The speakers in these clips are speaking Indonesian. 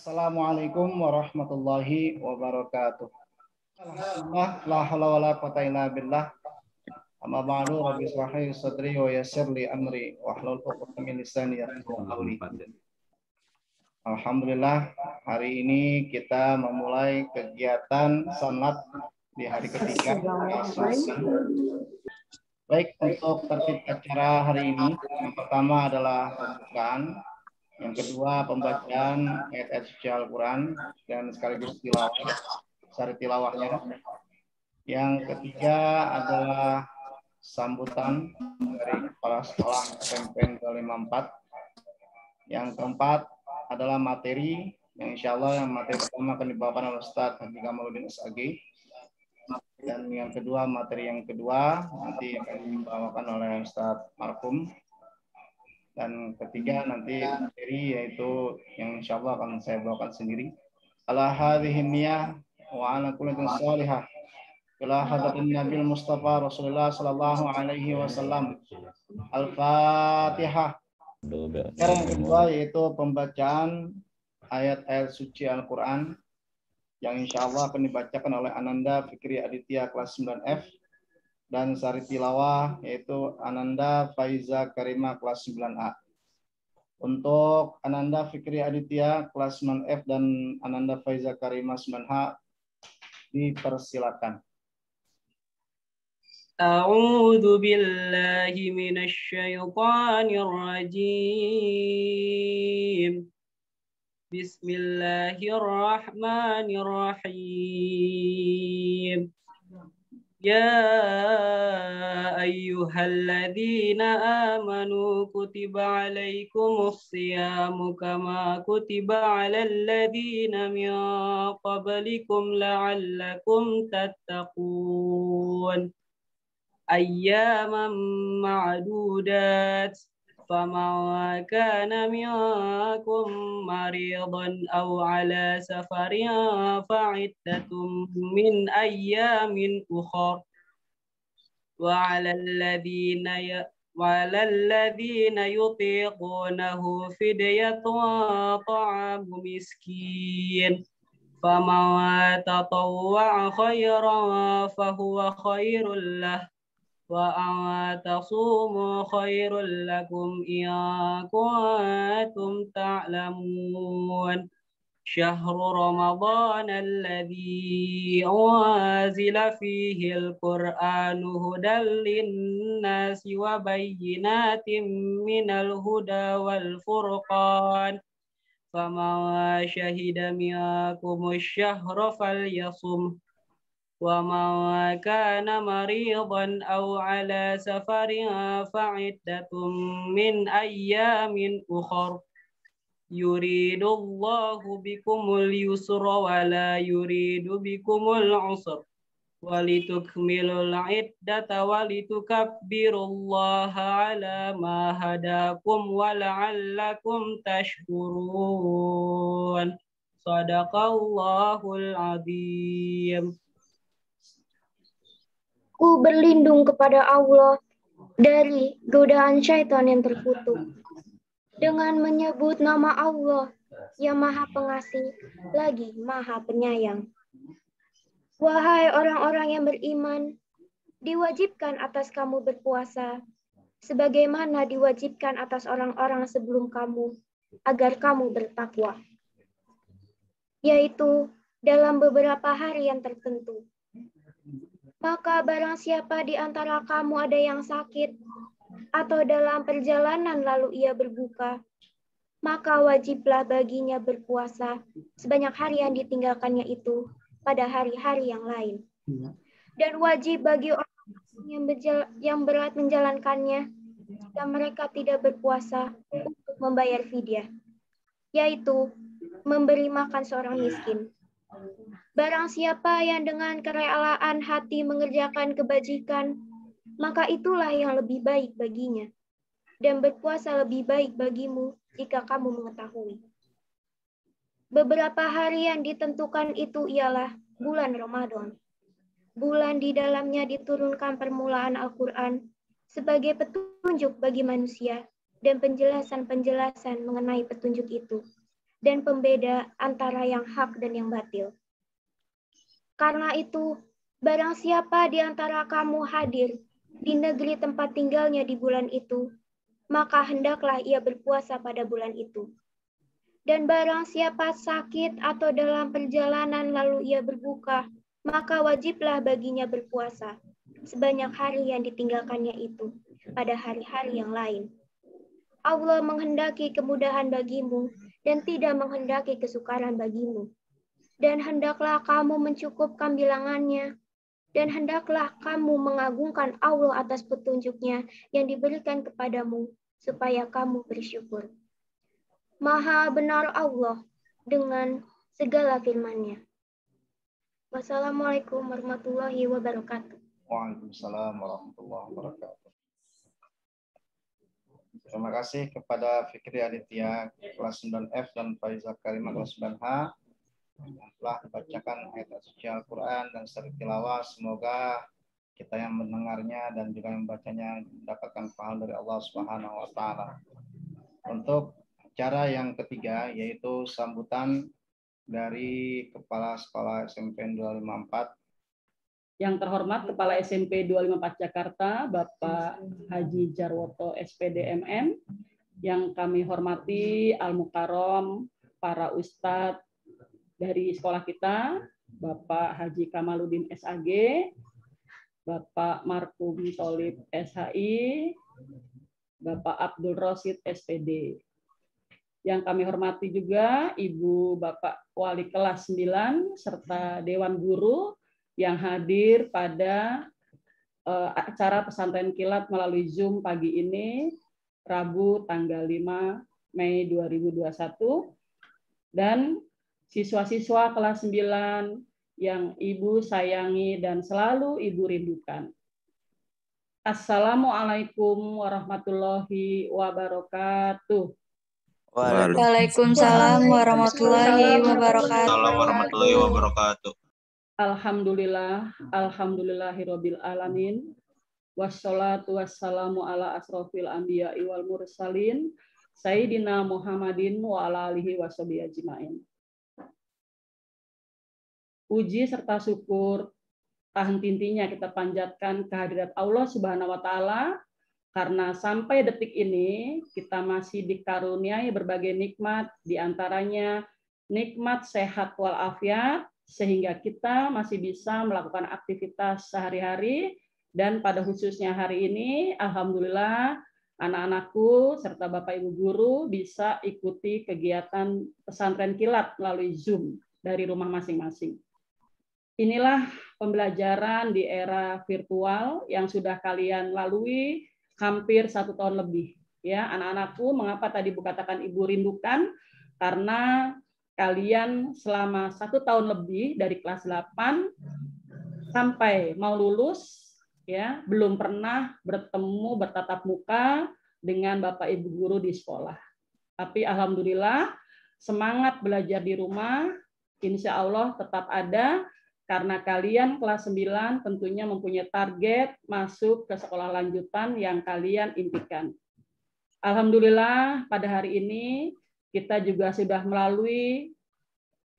Assalamualaikum warahmatullahi wabarakatuh. Alhamdulillah, la haula wala quwata illa billah. Amma ba'du, rabbi shrah li sadri wa yassir li amri wahlul 'uqdatam min lisani yafqahu qawli. Alhamdulillah, hari ini kita memulai kegiatan salat di hari ketiga. Baik, untuk tertib acara hari ini, yang pertama adalah pembukaan. Yang kedua, pembacaan ayat-ayat suci Al-Quran dan sekaligus tilawah, sari tilawahnya. Yang ketiga adalah sambutan dari kepala sekolah SMP Negeri 54. Yang keempat adalah materi, yang insya Allah yang materi pertama akan dibawakan oleh Ustadz Haji Kamaluddin SAG. Dan yang kedua, materi yang kedua nanti akan dibawakan oleh Ustadz Marhum. Dan ketiga nanti materi yaitu yang insya Allah akan saya bawakan sendiri. Ala hadhihi niyah wa ala kulli salihah ila hadratin Nabil Mustafa Rasulullah sallallahu alaihi wasallam. Al-Fatihah. Yang kedua yaitu pembacaan ayat-ayat suci Al-Quran yang insya Allah akan dibacakan oleh Ananda Fikri Aditya kelas 9F. Dan sari tilawah yaitu Ananda Faiza Karima kelas 9A. Untuk Ananda Fikri Aditya kelas 9F dan Ananda Faiza Karima 9H dipersilakan. A'udzu billahi minasy syaithanir rajim. Bismillahirrahmanirrahim. Ya ayyuhalladzina amanu kutiba alaikumus siyamu kama kutiba alal ladzina min qablikum la'allakum tattaqun. Ayyaman ma'dudat. فمن كان منكم مريضا أو على سفر فعدة من أيام أخر وعلى الذين يطيقونه فدية طعام مسكين فمن تطوع خيرا فهو خير له وأن تصوموا خير لكم إن كنتم تعلمون شهر رمضان الذي أنزل فيه القرآن هدى للناس وبينات من الهدى والفرقان فمن شهد منكم الشهر فليصمه ومن كان مريضا أو على سفر فعدة من أيام أخر يريد الله بكم اليسر ولا يريد بكم العسر ولتكملوا العدة ولتكبروا الله على ما هداكم ولعلكم تشكرون صدق الله العظيم. Ku berlindung kepada Allah dari godaan syaitan yang terkutuk. Dengan menyebut nama Allah yang Maha Pengasih lagi Maha Penyayang. Wahai orang-orang yang beriman, diwajibkan atas kamu berpuasa, sebagaimana diwajibkan atas orang-orang sebelum kamu, agar kamu bertakwa. Yaitu dalam beberapa hari yang tertentu. Maka barang siapa di antara kamu ada yang sakit, atau dalam perjalanan lalu ia berbuka, maka wajiblah baginya berpuasa sebanyak hari yang ditinggalkannya itu pada hari-hari yang lain. Dan wajib bagi orang yang berat menjalankannya, jika mereka tidak berpuasa untuk membayar fidyah, yaitu memberi makan seorang miskin. Barang siapa yang dengan kerelaan hati mengerjakan kebajikan, maka itulah yang lebih baik baginya. Dan berpuasa lebih baik bagimu jika kamu mengetahui. Beberapa hari yang ditentukan itu ialah bulan Ramadan. Bulan di dalamnya diturunkan permulaan Al-Quran sebagai petunjuk bagi manusia dan penjelasan-penjelasan mengenai petunjuk itu. dan pembeda antara yang hak dan yang batil. Karena itu, barang siapa di antara kamu hadir di negeri tempat tinggalnya di bulan itu, maka hendaklah ia berpuasa pada bulan itu. Dan barang siapa sakit atau dalam perjalanan lalu ia berbuka, maka wajiblah baginya berpuasa sebanyak hari yang ditinggalkannya itu pada hari-hari yang lain. Allah menghendaki kemudahan bagimu dan tidak menghendaki kesukaran bagimu. Dan hendaklah kamu mencukupkan bilangannya, dan hendaklah kamu mengagungkan Allah atas petunjuknya yang diberikan kepadamu, supaya kamu bersyukur. Maha benar Allah dengan segala firman-Nya. Wassalamualaikum warahmatullahi wabarakatuh. Waalaikumsalam warahmatullahi wabarakatuh. Terima kasih kepada Fikri Aditya kelas 9F dan Faiza Karimah kelas 9H yang telah membacakan ayat suci Al-Quran dan seri tilawah. Semoga kita yang mendengarnya dan juga yang membacanya mendapatkan pahala dari Allah Subhanahu wa taala. Untuk acara yang ketiga yaitu sambutan dari Kepala Sekolah SMP 254. Yang terhormat Kepala SMP 254 Jakarta, Bapak Haji Jarwoto SPD MM, yang kami hormati Al-Mukarrom, para ustadz dari sekolah kita, Bapak Haji Kamaluddin SAG, Bapak Markum Solib SHI, Bapak Abdul Rosid SPD. Yang kami hormati juga Ibu Bapak Wali kelas 9 serta Dewan Guru yang hadir pada acara pesantren kilat melalui Zoom pagi ini, Rabu tanggal 5 Mei 2021, dan siswa-siswa kelas 9 yang Ibu sayangi dan selalu Ibu rindukan. Assalamualaikum warahmatullahi wabarakatuh. Waalaikumsalam warahmatullahi wabarakatuh. Alhamdulillah, alhamdulillahirabbil alamin. Wassalatu wassalamu ala asrofil anbiya'i wal mursalin Sayyidina Muhammadin wa ala alihi washabihi ajmain. Puji serta syukur tahan tintinya kita panjatkan kehadirat Allah Subhanahu wa taala karena sampai detik ini kita masih dikaruniai berbagai nikmat, di antaranya nikmat sehat walafiat, sehingga kita masih bisa melakukan aktivitas sehari-hari. Dan pada khususnya hari ini, alhamdulillah anak-anakku serta Bapak Ibu guru bisa ikuti kegiatan pesantren kilat melalui Zoom dari rumah masing-masing. Inilah pembelajaran di era virtual yang sudah kalian lalui hampir 1 tahun lebih. Ya, anak-anakku, mengapa tadi Bu katakan Ibu rindukan? Karena kalian selama 1 tahun lebih dari kelas 8 sampai mau lulus, ya, belum pernah bertemu bertatap muka dengan Bapak Ibu guru di sekolah. Tapi alhamdulillah semangat belajar di rumah insya Allah tetap ada karena kalian kelas 9 tentunya mempunyai target masuk ke sekolah lanjutan yang kalian impikan. Alhamdulillah pada hari ini kita juga sudah melalui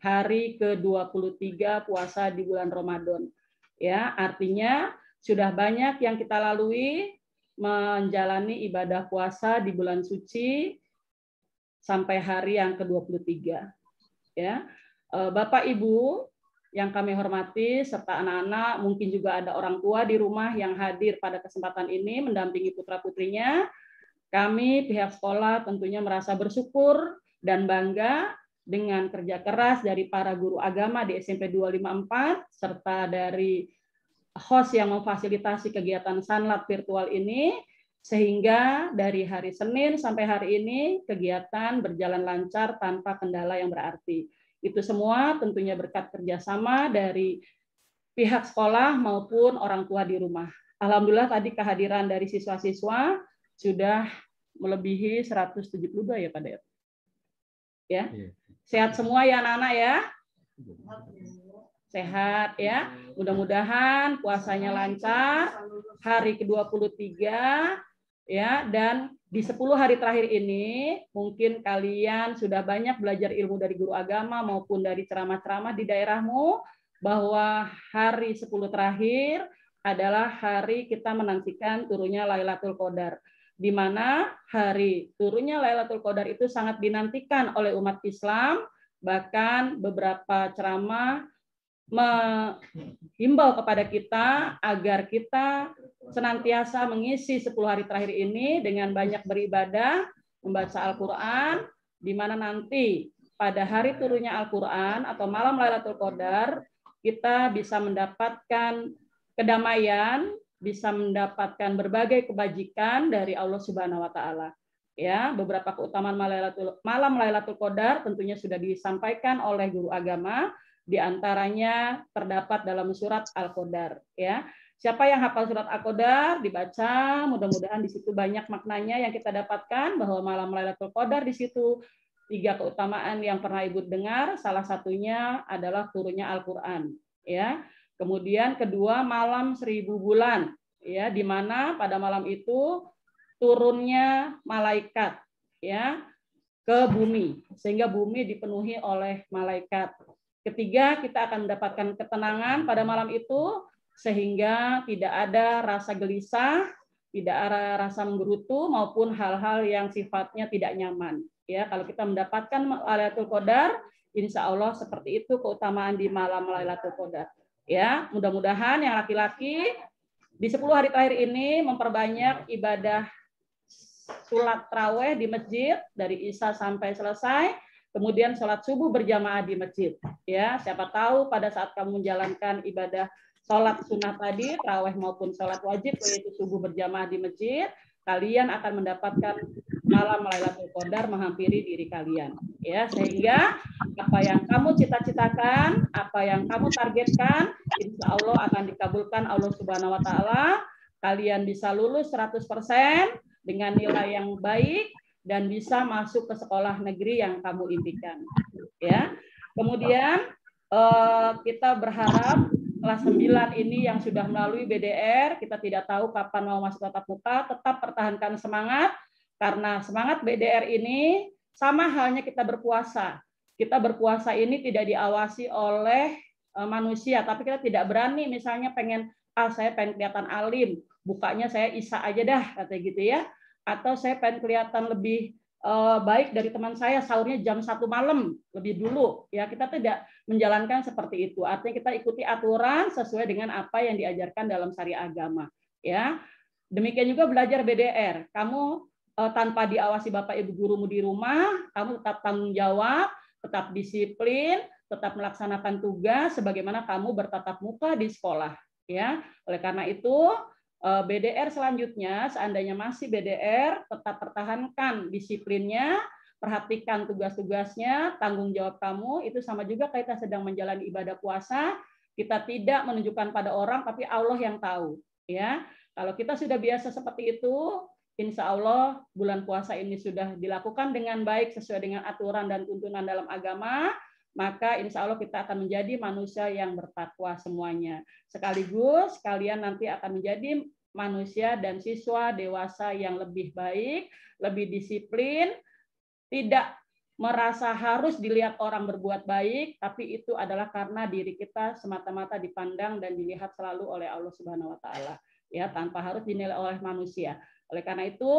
hari ke-23 puasa di bulan Ramadan. Ya, artinya sudah banyak yang kita lalui menjalani ibadah puasa di bulan suci sampai hari yang ke-23. Ya. Bapak Ibu yang kami hormati serta anak-anak, mungkin juga ada orang tua di rumah yang hadir pada kesempatan ini mendampingi putra-putrinya. Kami pihak sekolah tentunya merasa bersyukur dan bangga dengan kerja keras dari para guru agama di SMP 254 serta dari host yang memfasilitasi kegiatan sanlat virtual ini, sehingga dari hari Senin sampai hari ini kegiatan berjalan lancar tanpa kendala yang berarti. Itu semua tentunya berkat kerjasama dari pihak sekolah maupun orang tua di rumah. Alhamdulillah tadi kehadiran dari siswa-siswa sudah melebihi 172 ya Pak Dep. Ya. Sehat semua ya anak-anak ya. Sehat ya. Mudah-mudahan puasanya lancar hari ke-23 ya, dan di 10 hari terakhir ini, mungkin kalian sudah banyak belajar ilmu dari guru agama maupun dari ceramah-ceramah di daerahmu, bahwa hari 10 terakhir adalah hari kita menantikan turunnya Lailatul Qadar. Di mana hari turunnya Lailatul Qadar itu sangat dinantikan oleh umat Islam, bahkan beberapa ceramah menghimbau kepada kita agar kita senantiasa mengisi 10 hari terakhir ini dengan banyak beribadah, membaca Al-Quran, di mana nanti pada hari turunnya Al-Quran atau malam Lailatul Qadar, kita bisa mendapatkan kedamaian, bisa mendapatkan berbagai kebajikan dari Allah Subhanahu wa taala. Ya, beberapa keutamaan malam Lailatul Qadar tentunya sudah disampaikan oleh guru agama, di antaranya terdapat dalam surat Al-Qadar, ya. Siapa yang hafal surat Al-Qadar dibaca, mudah-mudahan di situ banyak maknanya yang kita dapatkan, bahwa malam Lailatul Qadar di situ 3 keutamaan yang pernah Ibu dengar, salah satunya adalah turunnya Al-Qur'an, ya. Kemudian kedua, malam 1000 bulan, ya, di mana pada malam itu turunnya malaikat, ya, ke bumi, sehingga bumi dipenuhi oleh malaikat. Ketiga, kita akan mendapatkan ketenangan pada malam itu, sehingga tidak ada rasa gelisah, tidak ada rasa menggerutu, maupun hal-hal yang sifatnya tidak nyaman. Ya, kalau kita mendapatkan Lailatul Qadar, insya Allah seperti itu keutamaan di malam Lailatul Qadar. Ya, mudah-mudahan yang laki-laki di 10 hari terakhir ini memperbanyak ibadah sholat tarawih di masjid dari Isya sampai selesai. Kemudian sholat subuh berjamaah di masjid. Ya, siapa tahu pada saat kamu menjalankan ibadah sholat sunnah tadi, tarawih maupun sholat wajib, yaitu subuh berjamaah di masjid, kalian akan mendapatkan malam Lailatul Qadar menghampiri diri kalian. Ya, sehingga apa yang kamu cita-citakan, apa yang kamu targetkan, insya Allah akan dikabulkan Allah Subhanahu Wa Taala. Kalian bisa lulus 100% dengan nilai yang baik, dan bisa masuk ke sekolah negeri yang kamu impikan. Ya. Kemudian kita berharap kelas 9 ini yang sudah melalui BDR, kita tidak tahu kapan mau masuk tatap muka, tetap pertahankan semangat, karena semangat BDR ini sama halnya kita berpuasa. Kita berpuasa ini tidak diawasi oleh manusia, tapi kita tidak berani misalnya saya pengen kelihatan alim, bukanya saya Isya aja dah, katanya gitu ya. Atau saya pengen kelihatan lebih baik dari teman saya, sahurnya jam 1 malam lebih dulu, ya. Kita tidak menjalankan seperti itu. Artinya kita ikuti aturan sesuai dengan apa yang diajarkan dalam syariat agama, ya. Demikian juga belajar BDR. Kamu tanpa diawasi Bapak Ibu gurumu di rumah, kamu tetap tanggung jawab, tetap disiplin, tetap melaksanakan tugas sebagaimana kamu bertatap muka di sekolah, ya. Oleh karena itu BDR selanjutnya, seandainya masih BDR, tetap pertahankan disiplinnya, perhatikan tugas-tugasnya, tanggung jawab kamu, itu sama juga kita sedang menjalani ibadah puasa, kita tidak menunjukkan pada orang, tapi Allah yang tahu. Ya, kalau kita sudah biasa seperti itu, insya Allah bulan puasa ini sudah dilakukan dengan baik, sesuai dengan aturan dan tuntunan dalam agama, maka insya Allah kita akan menjadi manusia yang bertakwa semuanya. Sekaligus kalian nanti akan menjadi manusia dan siswa dewasa yang lebih baik, lebih disiplin, tidak merasa harus dilihat orang berbuat baik, tapi itu adalah karena diri kita semata-mata dipandang dan dilihat selalu oleh Allah Subhanahu Wa Taala, ya, tanpa harus dinilai oleh manusia. Oleh karena itu,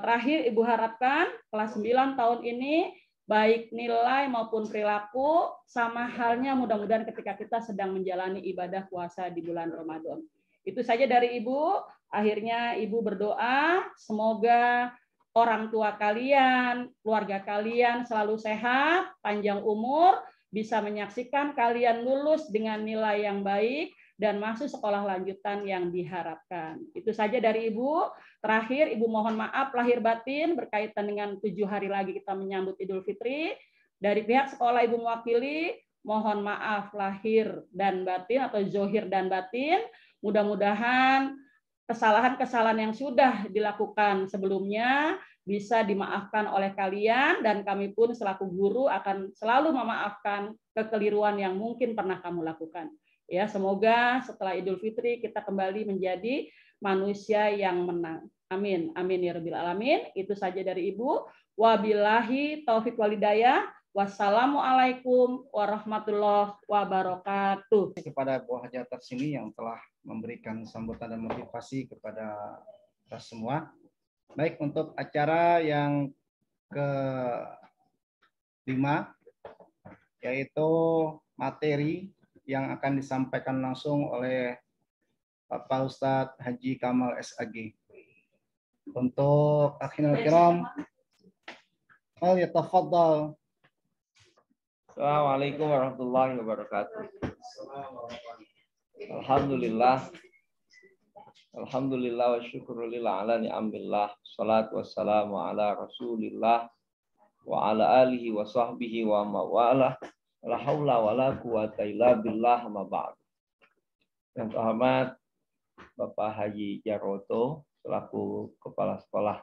terakhir Ibu harapkan kelas 9 tahun ini baik nilai maupun perilaku sama halnya mudah-mudahan ketika kita sedang menjalani ibadah puasa di bulan Ramadan. Itu saja dari Ibu. Akhirnya Ibu berdoa semoga orang tua kalian, keluarga kalian selalu sehat, panjang umur, bisa menyaksikan kalian lulus dengan nilai yang baik dan masuk sekolah lanjutan yang diharapkan. Itu saja dari Ibu. Terakhir, Ibu mohon maaf lahir batin berkaitan dengan 7 hari lagi kita menyambut Idul Fitri. Dari pihak sekolah Ibu mewakili, mohon maaf lahir dan batin atau zohir dan batin. Mudah-mudahan kesalahan-kesalahan yang sudah dilakukan sebelumnya bisa dimaafkan oleh kalian, dan kami pun selaku guru akan selalu memaafkan kekeliruan yang mungkin pernah kamu lakukan. Ya, semoga setelah Idul Fitri kita kembali menjadi manusia yang menang. Amin. Amin ya rabbil alamin. Itu saja dari Ibu. Wabillahi taufik walhidayah. Wassalamualaikum warahmatullahi wabarakatuh. Kepada Bu Haji atas sini yang telah memberikan sambutan dan motivasi kepada kita semua. Baik, untuk acara yang ke-5 yaitu materi yang akan disampaikan langsung oleh Bapak Ustadz Haji Kamal SAG. Untuk akhirul kiram, yatafaddal. Assalamualaikum warahmatullahi wabarakatuh. Alhamdulillah wa syukurulillah ala ni'amillah. Salatu wassalamu ala rasulillah wa ala alihi wa sahbihi wa mawalah. La hawla wa la quwata illa billah ma ba'd. Yang terhormat Bapak Haji Jaroto selaku Kepala Sekolah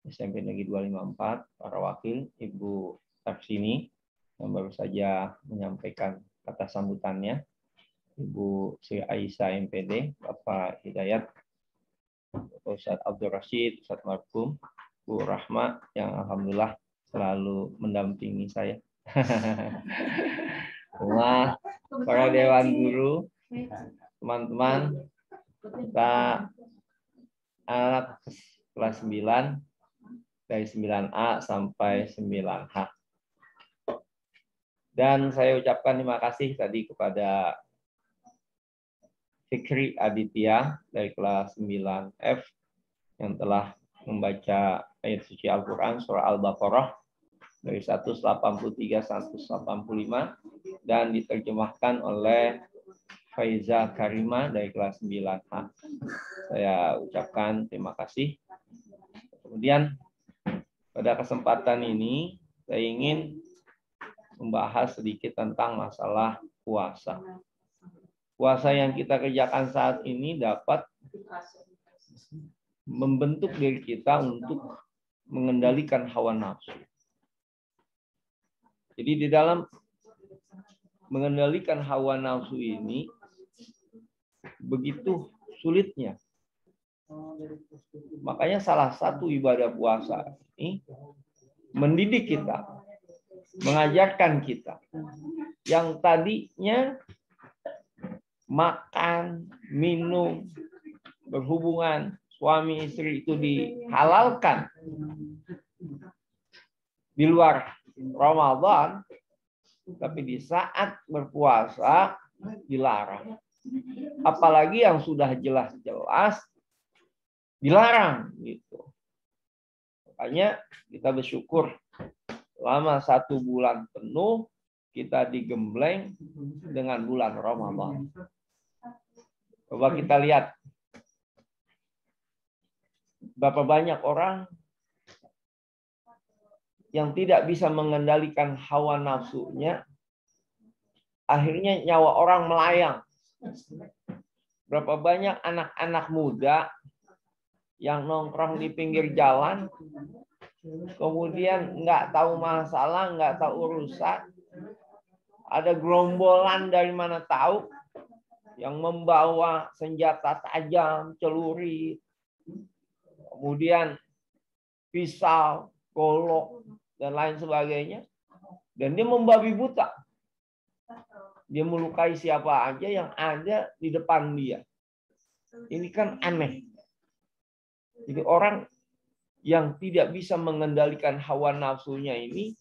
SMP Negeri 254, para wakil, Ibu Tarsini yang baru saja menyampaikan kata sambutannya, Ibu Sri Aisyah MPD, Bapak Hidayat, Bapak Ustadz Abdul Rashid, Ustadz Marhum, Bu Rahma yang alhamdulillah selalu mendampingi saya. Semua para dewan guru, teman-teman, kita anak kelas 9 dari 9A sampai 9H. Dan saya ucapkan terima kasih tadi kepada Fikri Aditya dari kelas 9F yang telah membaca ayat suci Al-Quran surah Al-Baqarah dari 183-185 dan diterjemahkan oleh Faiza Karima dari kelas 9H. Saya ucapkan terima kasih. Kemudian pada kesempatan ini saya ingin membahas sedikit tentang masalah puasa. Puasa yang kita kerjakan saat ini dapat membentuk diri kita untuk mengendalikan hawa nafsu. Jadi di dalam mengendalikan hawa nafsu ini begitu sulitnya. Makanya salah satu ibadah puasa ini mendidik kita, mengajarkan kita yang tadinya makan, minum, berhubungan suami istri itu dihalalkan di luar Ramadan, tapi di saat berpuasa dilarang. Apalagi yang sudah jelas-jelas dilarang gitu. Makanya kita bersyukur selama 1 bulan penuh kita digembleng dengan bulan Ramadan. Coba kita lihat berapa banyak orang yang tidak bisa mengendalikan hawa nafsunya, akhirnya nyawa orang melayang. Berapa banyak anak-anak muda yang nongkrong di pinggir jalan, kemudian nggak tahu masalah, nggak tahu urusan, ada gerombolan dari mana tahu yang membawa senjata tajam, celurit, kemudian pisau, golok, dan lain sebagainya, dan dia membabi buta. Dia melukai siapa aja yang ada di depan dia. Ini kan aneh. Jadi orang yang tidak bisa mengendalikan hawa nafsunya ini,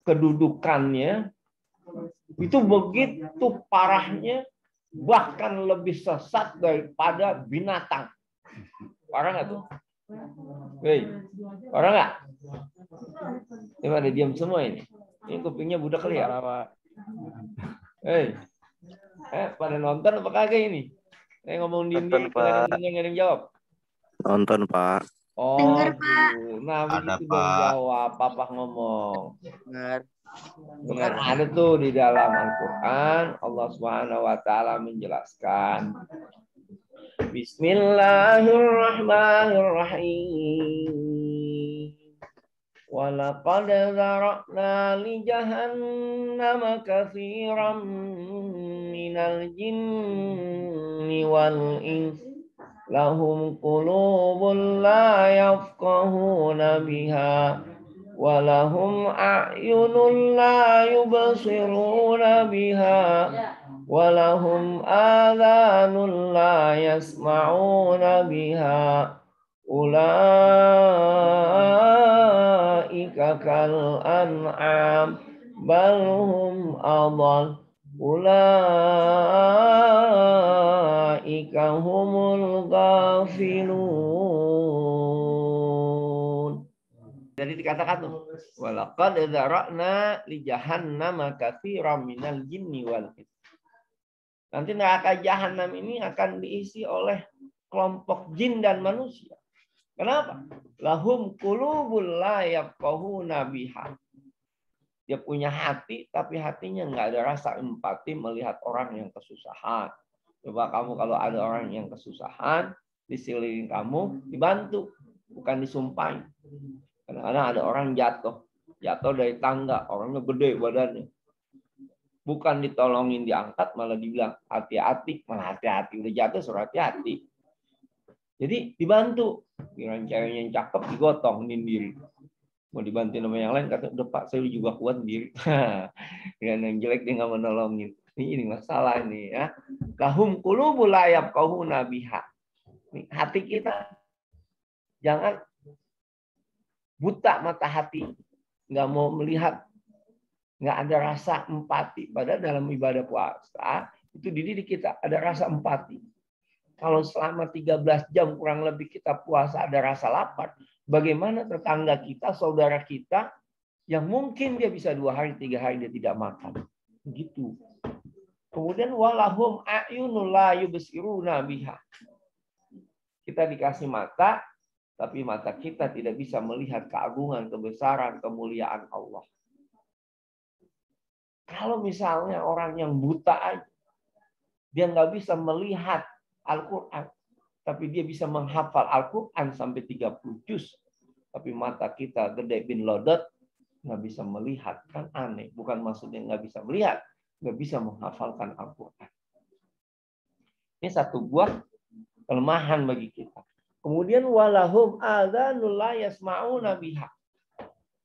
kedudukannya itu begitu parahnya, bahkan lebih sesat daripada binatang. Parah nggak tuh? Hei, parah nggak? Ini pada diam semua ini. Ini kupingnya budak kali ya? Hei, pada nonton apa kagak ini? Ngomong dinding, nggak ada yang jawab. Nonton, Pak. Oh, Dengar, Pak. Nah, Ada, begitu dong Pak. jawab. Papa ngomong. Dengar. Dengar, ada tuh di dalam Al-Quran. Allah Subhanahu wa Ta'ala menjelaskan. Bismillahirrahmanirrahim. Walaqad zara'na li jahannama katsiran minal jinni wal ins. lahum qulubun la yafqahuna biha wa lahum a'yunun la yubsiruna biha wa lahum adhanun la yasma'una biha ulaika kal an'am bal hum adall ulaika humul ghafilun. Jadi dikatakan tuh, walaqad dzara'na li jahannama katsiran minal jinni wal ins. Nanti neraka jahanam ini akan diisi oleh kelompok jin dan manusia. Kenapa? Lahum qulubul la yafqahuna biha. Dia punya hati, tapi hatinya nggak ada rasa empati melihat orang yang kesusahan. Coba kamu kalau ada orang yang kesusahan, di sekeliling kamu, dibantu, bukan disumpahin. Kadang-kadang ada orang jatuh dari tangga, orangnya gede badannya. Bukan ditolongin diangkat, malah dibilang hati-hati, malah hati-hati. Udah jatuh suruh hati-hati. Jadi dibantu. Kirain ceweknya yang cakep, digotong sendiri. Mau dibantu sama yang lain, kata, udah Pak, saya juga kuat sendiri. Dengan yang jelek dia nggak menolongin. Ini masalah ini ya. Lahum qulubul la yafqahuna biha. Hati kita jangan buta mata hati, nggak mau melihat, nggak ada rasa empati. Padahal dalam ibadah puasa itu dididik kita ada rasa empati. Kalau selama 13 jam kurang lebih kita puasa ada rasa lapar, bagaimana tetangga kita, saudara kita yang mungkin dia bisa 2 hari, 3 hari dia tidak makan. Begitu. Kemudian walahum a'yunul la yubsiruna biha. Kita dikasih mata, tapi mata kita tidak bisa melihat keagungan, kebesaran, kemuliaan Allah. Kalau misalnya orang yang buta aja, dia nggak bisa melihat Al-Quran, tapi dia bisa menghafal Al-Quran sampai 30 juz. Tapi mata kita gede bin lodot, nggak bisa melihat. Kan aneh. Bukan maksudnya nggak bisa melihat, nggak bisa menghafalkan Al-Quran. Ini satu buah kelemahan bagi kita. Kemudian walahum adzanul la yasma'una biha.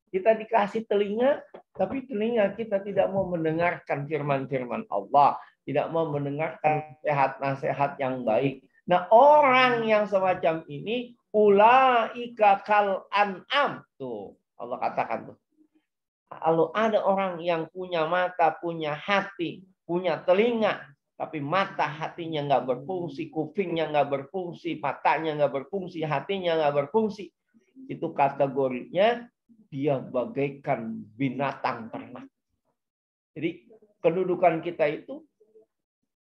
Kita dikasih telinga, tapi telinga kita tidak mau mendengarkan firman-firman Allah, tidak mau mendengarkan nasihat-nasihat yang baik. Nah, orang yang semacam ini ulaika kal an'am. Tuh, Allah katakan tuh. Kalau ada orang yang punya mata, punya hati, punya telinga, tapi mata hatinya nggak berfungsi, kupingnya nggak berfungsi, matanya nggak berfungsi, hatinya nggak berfungsi, itu kategorinya dia bagaikan binatang ternak. Jadi kedudukan kita itu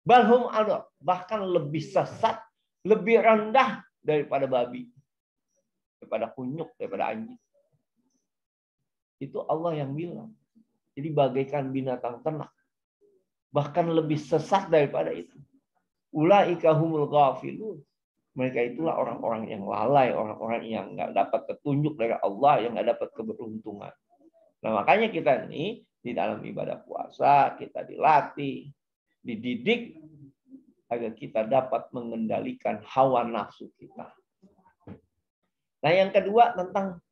balhum ada, bahkan lebih sesat, lebih rendah daripada babi, daripada kunyuk, daripada anjing. Itu Allah yang bilang. Jadi bagaikan binatang ternak. Bahkan lebih sesat daripada itu. Ulaika humul ghafilun. Mereka itulah orang-orang yang lalai, orang-orang yang nggak dapat petunjuk dari Allah, yang nggak dapat keberuntungan. Nah, makanya kita ini di dalam ibadah puasa, kita dilatih, dididik, agar kita dapat mengendalikan hawa nafsu kita. Nah, yang kedua tentang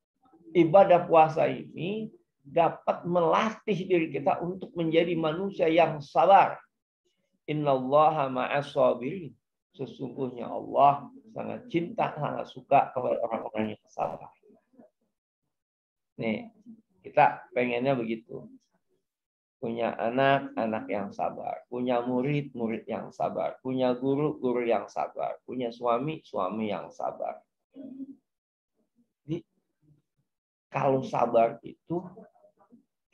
ibadah puasa ini, dapat melatih diri kita untuk menjadi manusia yang sabar. Innallaha ma'as sabirin. Sesungguhnya Allah sangat cinta, sangat suka kepada orang-orang yang sabar. Nih, kita pengennya begitu. Punya anak, anak yang sabar. Punya murid, murid yang sabar. Punya guru, guru yang sabar. Punya suami, suami yang sabar. Jadi, kalau sabar itu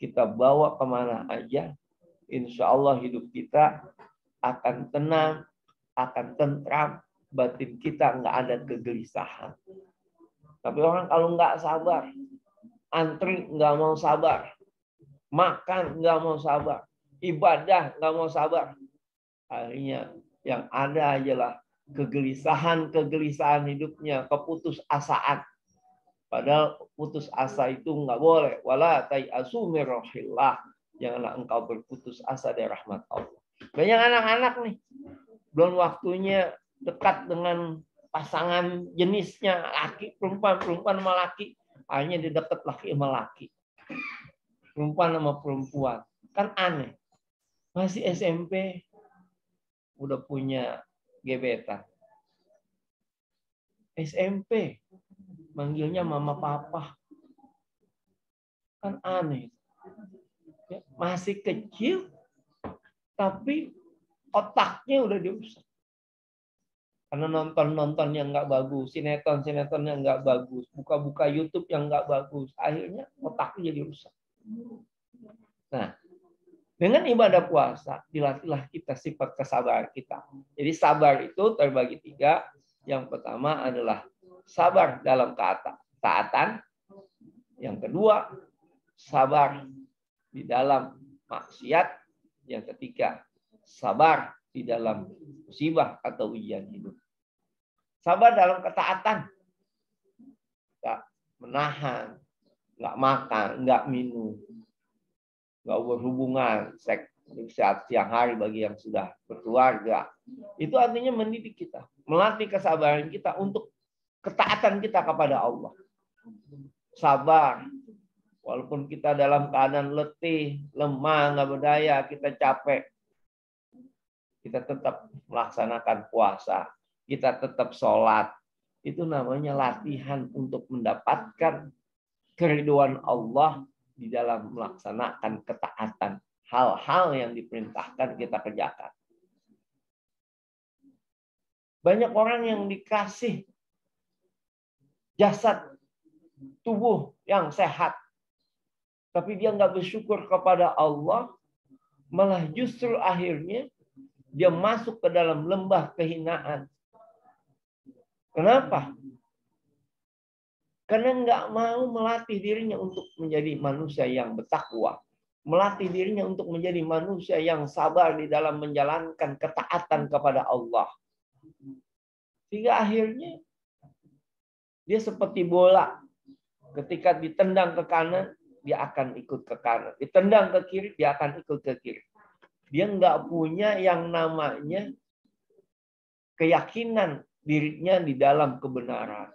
kita bawa kemana aja, insya Allah hidup kita akan tenang, akan tentram, batin kita nggak ada kegelisahan. Tapi orang kalau nggak sabar, antri nggak mau sabar, makan nggak mau sabar, ibadah nggak mau sabar, akhirnya yang ada adalah kegelisahan hidupnya, keputusasaan. Padahal putus asa itu nggak boleh. Wala tayasu min rohillah. Janganlah engkau berputus asa dari rahmat Allah. Banyak anak-anak nih, belum waktunya dekat dengan pasangan jenisnya laki, perempuan sama laki, akhirnya dia deket laki sama laki, perempuan sama perempuan, kan aneh. Masih SMP udah punya gebetan. SMP manggilnya mama papa, kan aneh. Masih kecil tapi otaknya udah dirusak. Karena nonton yang nggak bagus, sinetron yang nggak bagus, buka YouTube yang nggak bagus, akhirnya otaknya jadi rusak. Nah, dengan ibadah puasa dilatihlah kita sifat kesabaran kita. Jadi sabar itu terbagi 3. Yang pertama adalah sabar dalam ketaatan. Yang kedua, sabar di dalam maksiat. Yang ketiga, sabar di dalam musibah atau ujian hidup. Sabar dalam ketaatan. Nggak menahan, nggak makan, nggak minum, nggak berhubungan seks saat siang hari bagi yang sudah berkeluarga. Itu artinya mendidik kita, melatih kesabaran kita untuk ketaatan kita kepada Allah. Sabar, walaupun kita dalam keadaan letih, lemah, nggak berdaya, kita capek, kita tetap melaksanakan puasa, kita tetap sholat. Itu namanya latihan untuk mendapatkan keridhaan Allah di dalam melaksanakan ketaatan. Hal-hal yang diperintahkan kita kerjakan. Banyak orang yang dikasih jasad tubuh yang sehat, tapi dia nggak bersyukur kepada Allah, malah justru akhirnya dia masuk ke dalam lembah kehinaan. Kenapa? Karena nggak mau melatih dirinya untuk menjadi manusia yang bertakwa. Melatih dirinya untuk menjadi manusia yang sabar di dalam menjalankan ketaatan kepada Allah. Sehingga akhirnya dia seperti bola. Ketika ditendang ke kanan, dia akan ikut ke kanan. Ditendang ke kiri, dia akan ikut ke kiri. Dia nggak punya yang namanya keyakinan dirinya di dalam kebenaran.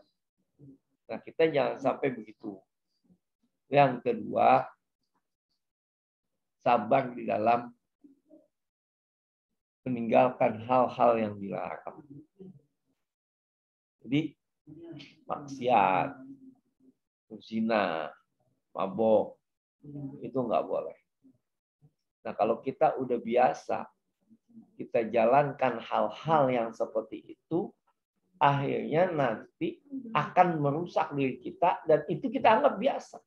Nah, kita jangan sampai begitu. Yang kedua, sabar di dalam meninggalkan hal-hal yang dilarang. Jadi, maksiat, zina, mabok, itu nggak boleh. Nah, kalau kita udah biasa, kita jalankan hal-hal yang seperti itu, akhirnya nanti akan merusak diri kita, dan itu kita anggap biasa.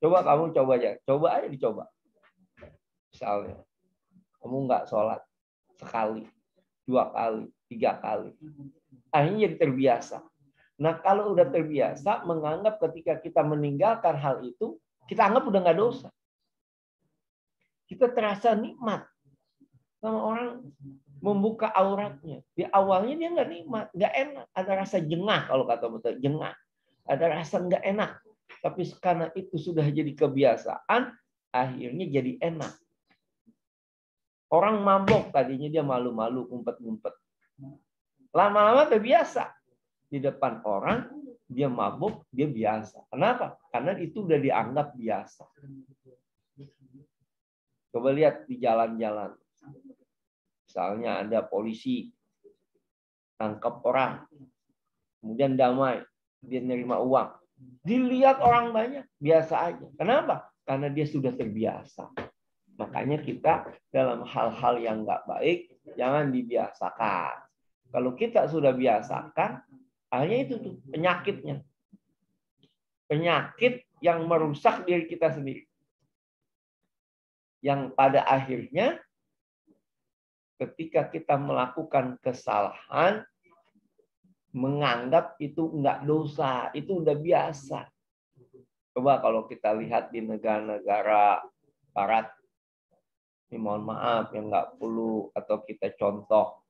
Coba kamu coba aja, dicoba. Misalnya, kamu nggak sholat sekali, 2 kali, 3 kali. Akhirnya jadi terbiasa. Nah, kalau udah terbiasa, menganggap ketika kita meninggalkan hal itu, kita anggap udah nggak dosa. Kita terasa nikmat. Sama orang membuka auratnya. Di awalnya dia nggak nikmat, nggak enak. Ada rasa jengah, kalau kata betul, jengah. Ada rasa nggak enak. Tapi karena itu sudah jadi kebiasaan, akhirnya jadi enak. Orang mabok tadinya dia malu-malu, ngumpet-ngumpet. Lama-lama terbiasa. Di depan orang, dia mabuk, dia biasa. Kenapa? Karena itu udah dianggap biasa. Coba lihat di jalan-jalan. Misalnya ada polisi tangkap orang, kemudian damai, dia nerima uang. Dilihat orang banyak, biasa aja. Kenapa? Karena dia sudah terbiasa. Makanya kita dalam hal-hal yang nggak baik, jangan dibiasakan. Kalau kita sudah biasakan, hanya itu tuh penyakitnya. Penyakit yang merusak diri kita sendiri. Yang pada akhirnya, ketika kita melakukan kesalahan, menganggap itu nggak dosa, itu udah biasa. Coba kalau kita lihat di negara-negara barat, ini mohon maaf yang nggak perlu atau kita contoh,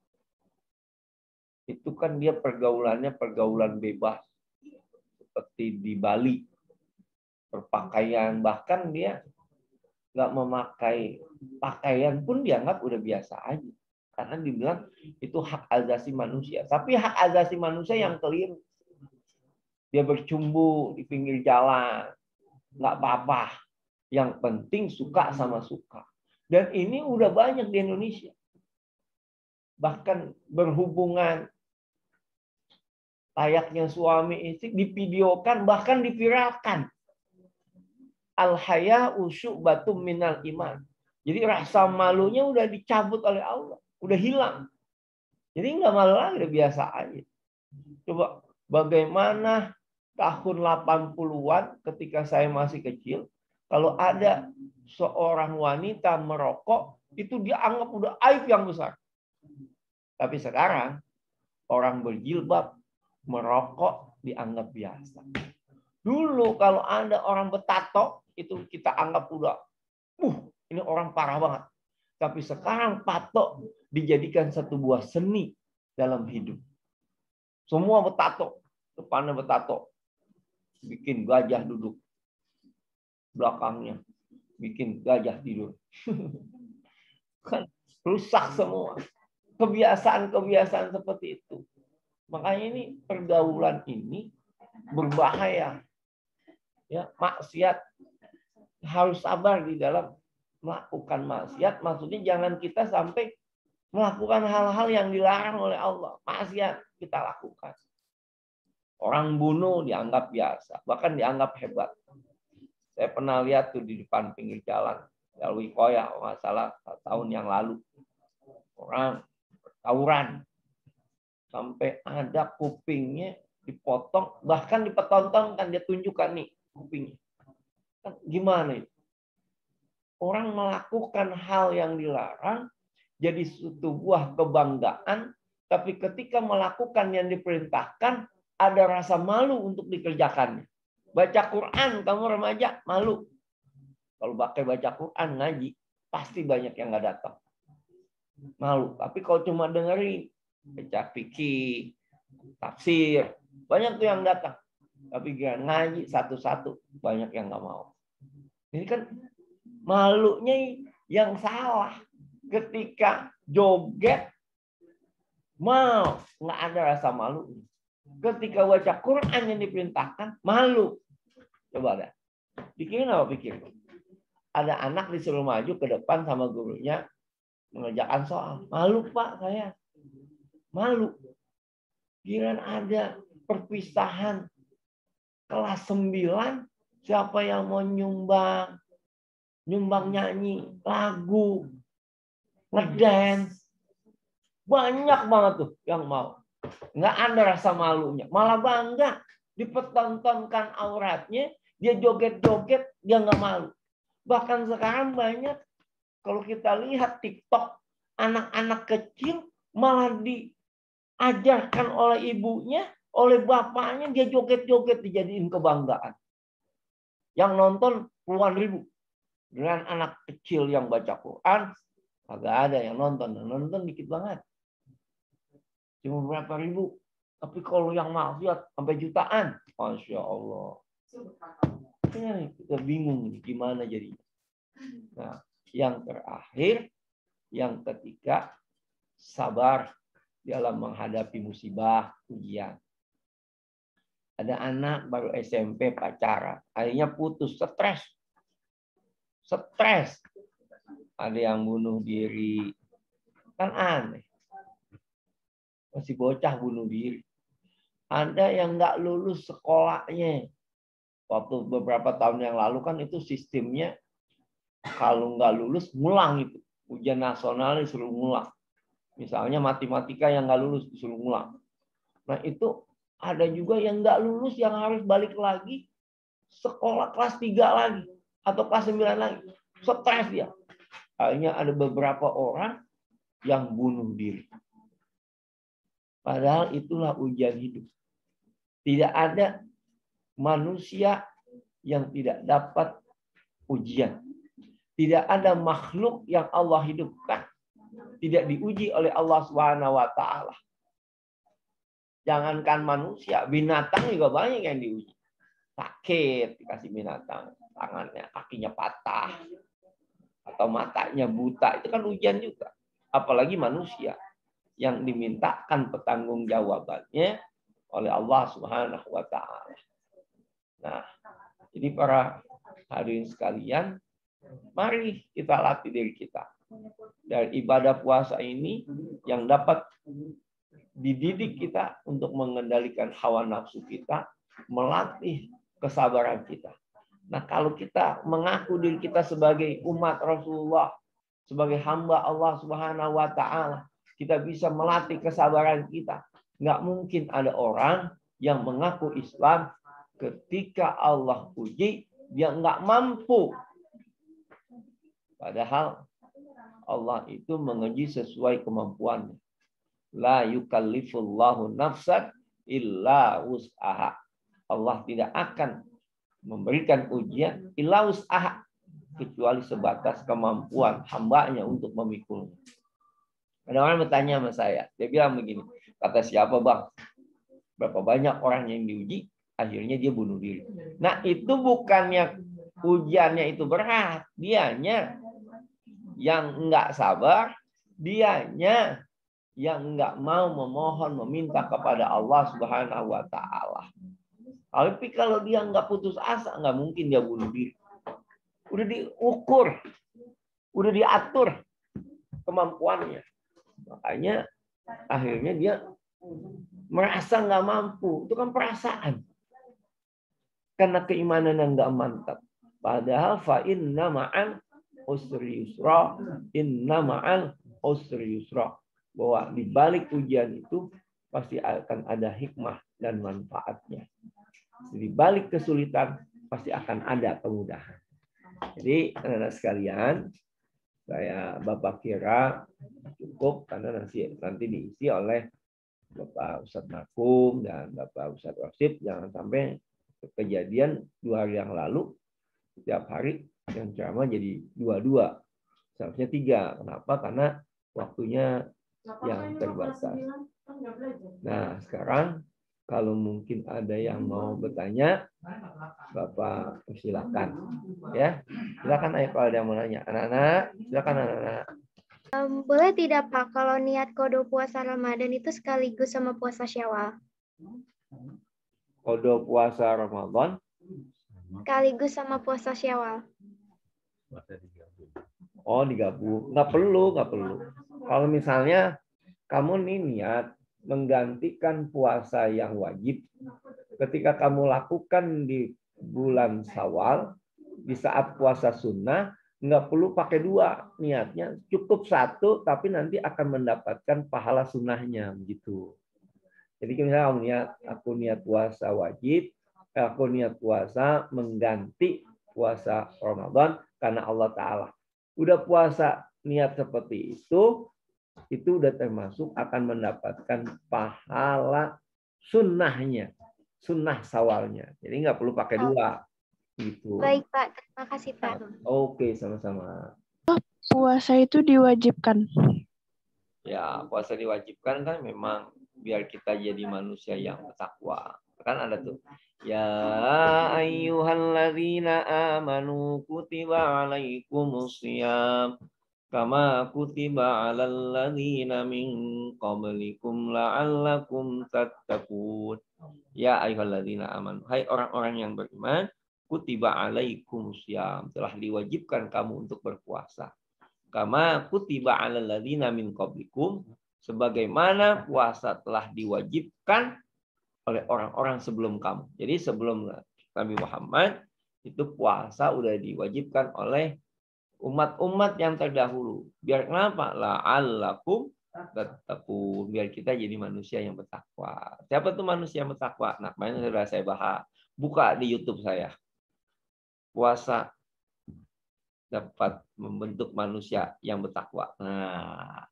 itu kan dia pergaulannya pergaulan bebas, seperti di Bali, berpakaian, bahkan dia nggak memakai pakaian pun dianggap udah biasa aja. Karena dibilang itu hak asasi manusia. Tapi hak asasi manusia yang keliru. Dia bercumbu di pinggir jalan. Nggak apa-apa. Yang penting suka sama suka. Dan ini udah banyak di Indonesia. Bahkan berhubungan layaknya suami istri divideokan, bahkan diviralkan. Al-haya'u syu'batum minal iman. Jadi rasa malunya udah dicabut oleh Allah. Udah hilang. Jadi nggak malu lagi, udah biasa aja. Coba bagaimana tahun 80-an ketika saya masih kecil, kalau ada seorang wanita merokok, itu dianggap udah aib yang besar. Tapi sekarang, orang berjilbab merokok dianggap biasa. Dulu kalau ada orang bertato, itu kita anggap udah, ini orang parah banget. Tapi sekarang tato dijadikan satu buah seni dalam hidup. Semua bertato, depannya bertato. Bikin gajah duduk. Belakangnya bikin gajah tidur. Kan rusak semua. Kebiasaan-kebiasaan seperti itu. Makanya ini pergaulan ini berbahaya. Ya, maksiat harus sabar di dalam melakukan maksiat. Maksudnya jangan kita sampai melakukan hal-hal yang dilarang oleh Allah. Maksiat kita lakukan. Orang bunuh dianggap biasa, bahkan dianggap hebat. Saya pernah lihat tuh di depan pinggir jalan, Dalwi Koya, nggak salah tahun yang lalu. Orang tawuran sampai ada kupingnya dipotong, bahkan dipertontonkan, dia tunjukkan nih kupingnya. Gimana itu? Orang melakukan hal yang dilarang jadi suatu buah kebanggaan, tapi ketika melakukan yang diperintahkan ada rasa malu untuk dikerjakannya. Baca Quran, kamu remaja malu. Kalau pakai baca Quran ngaji, pasti banyak yang nggak datang. Malu. Tapi kalau cuma dengerin baca fikih, tafsir, banyak tuh yang datang. Tapi ngaji satu-satu, banyak yang nggak mau. Ini kan malunya yang salah. Ketika joget, mau nggak ada rasa malu. Ketika baca Quran yang diperintahkan, malu. Coba ada. Pikirin apa pikir? Ada anak disuruh maju ke depan sama gurunya mengerjakan soal. Malu Pak saya. Malu. Giliran ada perpisahan kelas 9, siapa yang mau nyumbang? Nyumbang nyanyi, lagu, ngedance. Banyak banget tuh yang mau. Nggak ada rasa malunya. Malah bangga. Dipertontonkan auratnya, dia joget-joget, dia nggak malu. Bahkan sekarang banyak, kalau kita lihat TikTok, anak-anak kecil malah diajarkan oleh ibunya, oleh bapaknya, dia joget-joget dijadiin kebanggaan. Yang nonton puluhan ribu. Dengan anak kecil yang baca Quran, agak ada yang nonton. Nonton dikit banget. Cuma berapa ribu. Tapi kalau yang maksiat sampai jutaan. Masya Allah. Ya, kita bingung nih, gimana jadinya. Nah, yang terakhir, yang ketiga, sabar dalam menghadapi musibah, ujian. Ada anak baru SMP pacaran, akhirnya putus, stres. Stres. Ada yang bunuh diri. Kan aneh. Masih bocah bunuh diri. Ada yang nggak lulus sekolahnya. Waktu beberapa tahun yang lalu kan itu sistemnya kalau nggak lulus ngulang itu. Ujian nasional disuruh ngulang. Misalnya matematika yang nggak lulus disuruh ngulang. Nah itu ada juga yang nggak lulus yang harus balik lagi sekolah kelas 3 lagi. Atau kelas 9 lagi. Stres dia. Akhirnya ada beberapa orang yang bunuh diri. Padahal itulah ujian hidup. Tidak ada manusia yang tidak dapat ujian. Tidak ada makhluk yang Allah hidupkan tidak diuji oleh Allah Subhanahu wa taala. Jangankan manusia, binatang juga banyak yang diuji. Sakit dikasih binatang, tangannya, kakinya patah atau matanya buta, itu kan ujian juga. apalagi manusia yang dimintakan pertanggungjawabannya oleh Allah Subhanahu wa taala. Nah, jadi para hadirin sekalian, mari kita latih diri kita. Dari ibadah puasa ini yang dapat dididik kita untuk mengendalikan hawa nafsu kita, melatih kesabaran kita. Nah, kalau kita mengaku diri kita sebagai umat Rasulullah, sebagai hamba Allah Subhanahu wa taala, kita bisa melatih kesabaran kita. Nggak mungkin ada orang yang mengaku Islam ketika Allah uji, dia nggak mampu. Padahal Allah itu menguji sesuai kemampuannya. La yukallifullahu nafsan illa wus'aha. Allah tidak akan memberikan ujian illa wus'aha, kecuali sebatas kemampuan hambanya untuk memikulnya. Ada orang bertanya sama saya, dia bilang begini, kata siapa bang? Berapa banyak orang yang diuji, akhirnya dia bunuh diri. Nah, itu bukannya ujiannya itu berat, dianya yang enggak sabar, dianya yang enggak mau memohon, meminta kepada Allah Subhanahu wa taala. Tapi kalau dia enggak putus asa, enggak mungkin dia bunuh diri. Udah diukur, udah diatur kemampuannya. Makanya akhirnya dia merasa enggak mampu. Itu kan perasaan. Karena keimanan yang enggak mantap. Padahal fa inna ma'al usri yusra, inna ma'al usri yusra. Bahwa di balik ujian itu pasti akan ada hikmah dan manfaatnya. Di balik kesulitan pasti akan ada kemudahan. Jadi anak-anak sekalian, Bapak kira cukup karena nanti diisi oleh Bapak Ustadz Makum dan Bapak Ustadz Wasid. Jangan sampai kejadian 2 hari yang lalu setiap hari yang ceramah jadi 2. Seharusnya 3. Kenapa? Karena waktunya yang terbatas. Nah, sekarang kalau mungkin ada yang mau bertanya, Bapak silakan. Ya, silakan ayo kalau ada yang mau nanya. Anak-anak, silakan anak-anak. Boleh tidak Pak, kalau niat kodo puasa Ramadan itu sekaligus sama puasa Syawal? Kodo puasa Ramadan Sekaligus sama puasa Syawal. Oh, digabung. Nggak perlu. Kalau misalnya kamu nih niat menggantikan puasa yang wajib, ketika kamu lakukan di bulan Syawal, di saat puasa sunnah, nggak perlu pakai 2 niatnya, cukup 1, tapi nanti akan mendapatkan pahala sunnahnya begitu. Jadi misalnya aku niat puasa wajib, aku niat puasa mengganti puasa Ramadan karena Allah Ta'ala. Udah puasa niat seperti itu udah termasuk akan mendapatkan pahala sunnahnya, sunnah Syawalnya. Jadi nggak perlu pakai 2. Gitu. Baik Pak, terima kasih Pak. Oke, sama-sama. Puasa itu diwajibkan. Ya, puasa diwajibkan kan memang biar kita jadi manusia yang bertakwa. Kan ada tuh. Ya ayyuhalladzina amanu kutiba alaikumusiyam kama kutiba 'alal ladzina min qablikum la'allakum tattaqun. Ya ayyuhalladzina amanu, hai orang-orang yang beriman, kutiba 'alaikumusiyam, telah diwajibkan kamu untuk berpuasa. Kama kutiba 'alal ladzina min qablikum, sebagaimana puasa telah diwajibkan oleh orang-orang sebelum kamu. Jadi sebelum Nabi Muhammad itu puasa udah diwajibkan oleh umat-umat yang terdahulu. Biar kenapa? La'allakum tattaqun, biar kita jadi manusia yang bertakwa. Siapa tuh manusia yang bertakwa? Nah, kemarin sudah saya bahas. Buka di YouTube saya. Puasa dapat membentuk manusia yang bertakwa. Nah,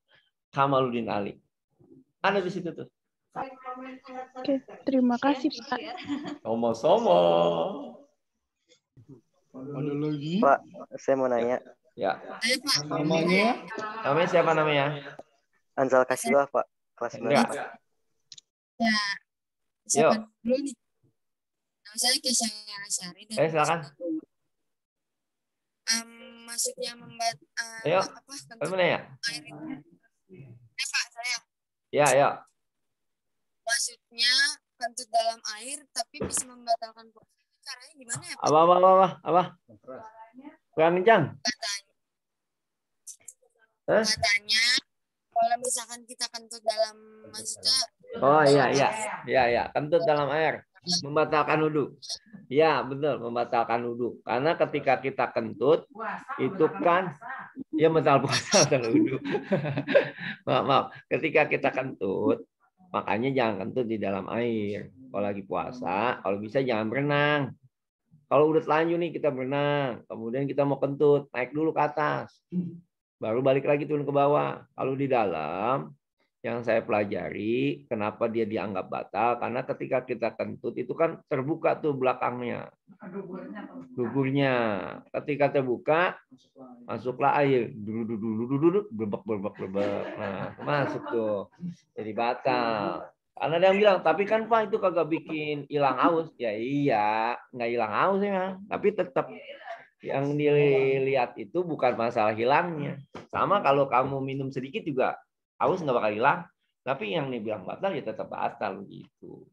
Kamaluddin Ali. Ada di situ tuh. Oke, terima kasih Pak. Sama-sama. Ada lagi? Pak, saya mau nanya. Ya. Namanya? Namanya siapa namanya? Anzal Kasiwah, Pak. Kelas 9. Ya. Ya, siapa dulu nih? Nama saya Kesha Rasari. Silakan. Maksudnya Ayo, apa? kamu nanya. Air itu Pak, saya. Ya. Maksudnya kentut dalam air tapi bisa membatalkan puasa. Caranya gimana ya, Pak? Apa? Kurang kencang. Katanya kalau misalkan kita kentut dalam maksudnya. Oh iya. Kentut dalam air membatalkan wudhu. Ya betul, membatalkan wudhu. Karena ketika kita kentut itu kan ya batal puasa batal wudhu. maaf. Ketika kita kentut, makanya jangan kentut di dalam air. Kalau lagi puasa, kalau bisa jangan berenang. Kalau udah telanjur nih kita berenang, kemudian kita mau kentut, naik dulu ke atas. Baru balik lagi turun ke bawah. Kalau di dalam, yang saya pelajari, kenapa dia dianggap batal? Karena ketika kita kentut itu kan terbuka tuh belakangnya. Dugurnya. Ketika terbuka, masuklah air. Berbek. Nah, masuk tuh. Jadi batal. Karena ada yang bilang, tapi kan Pak itu kagak bikin hilang haus. Ya iya, nggak hilang haus ya. Tapi tetap yang dilihat itu bukan masalah hilangnya. Sama kalau kamu minum sedikit juga haus nggak bakal hilang. Tapi yang dibilang batal ya tetap batal gitu.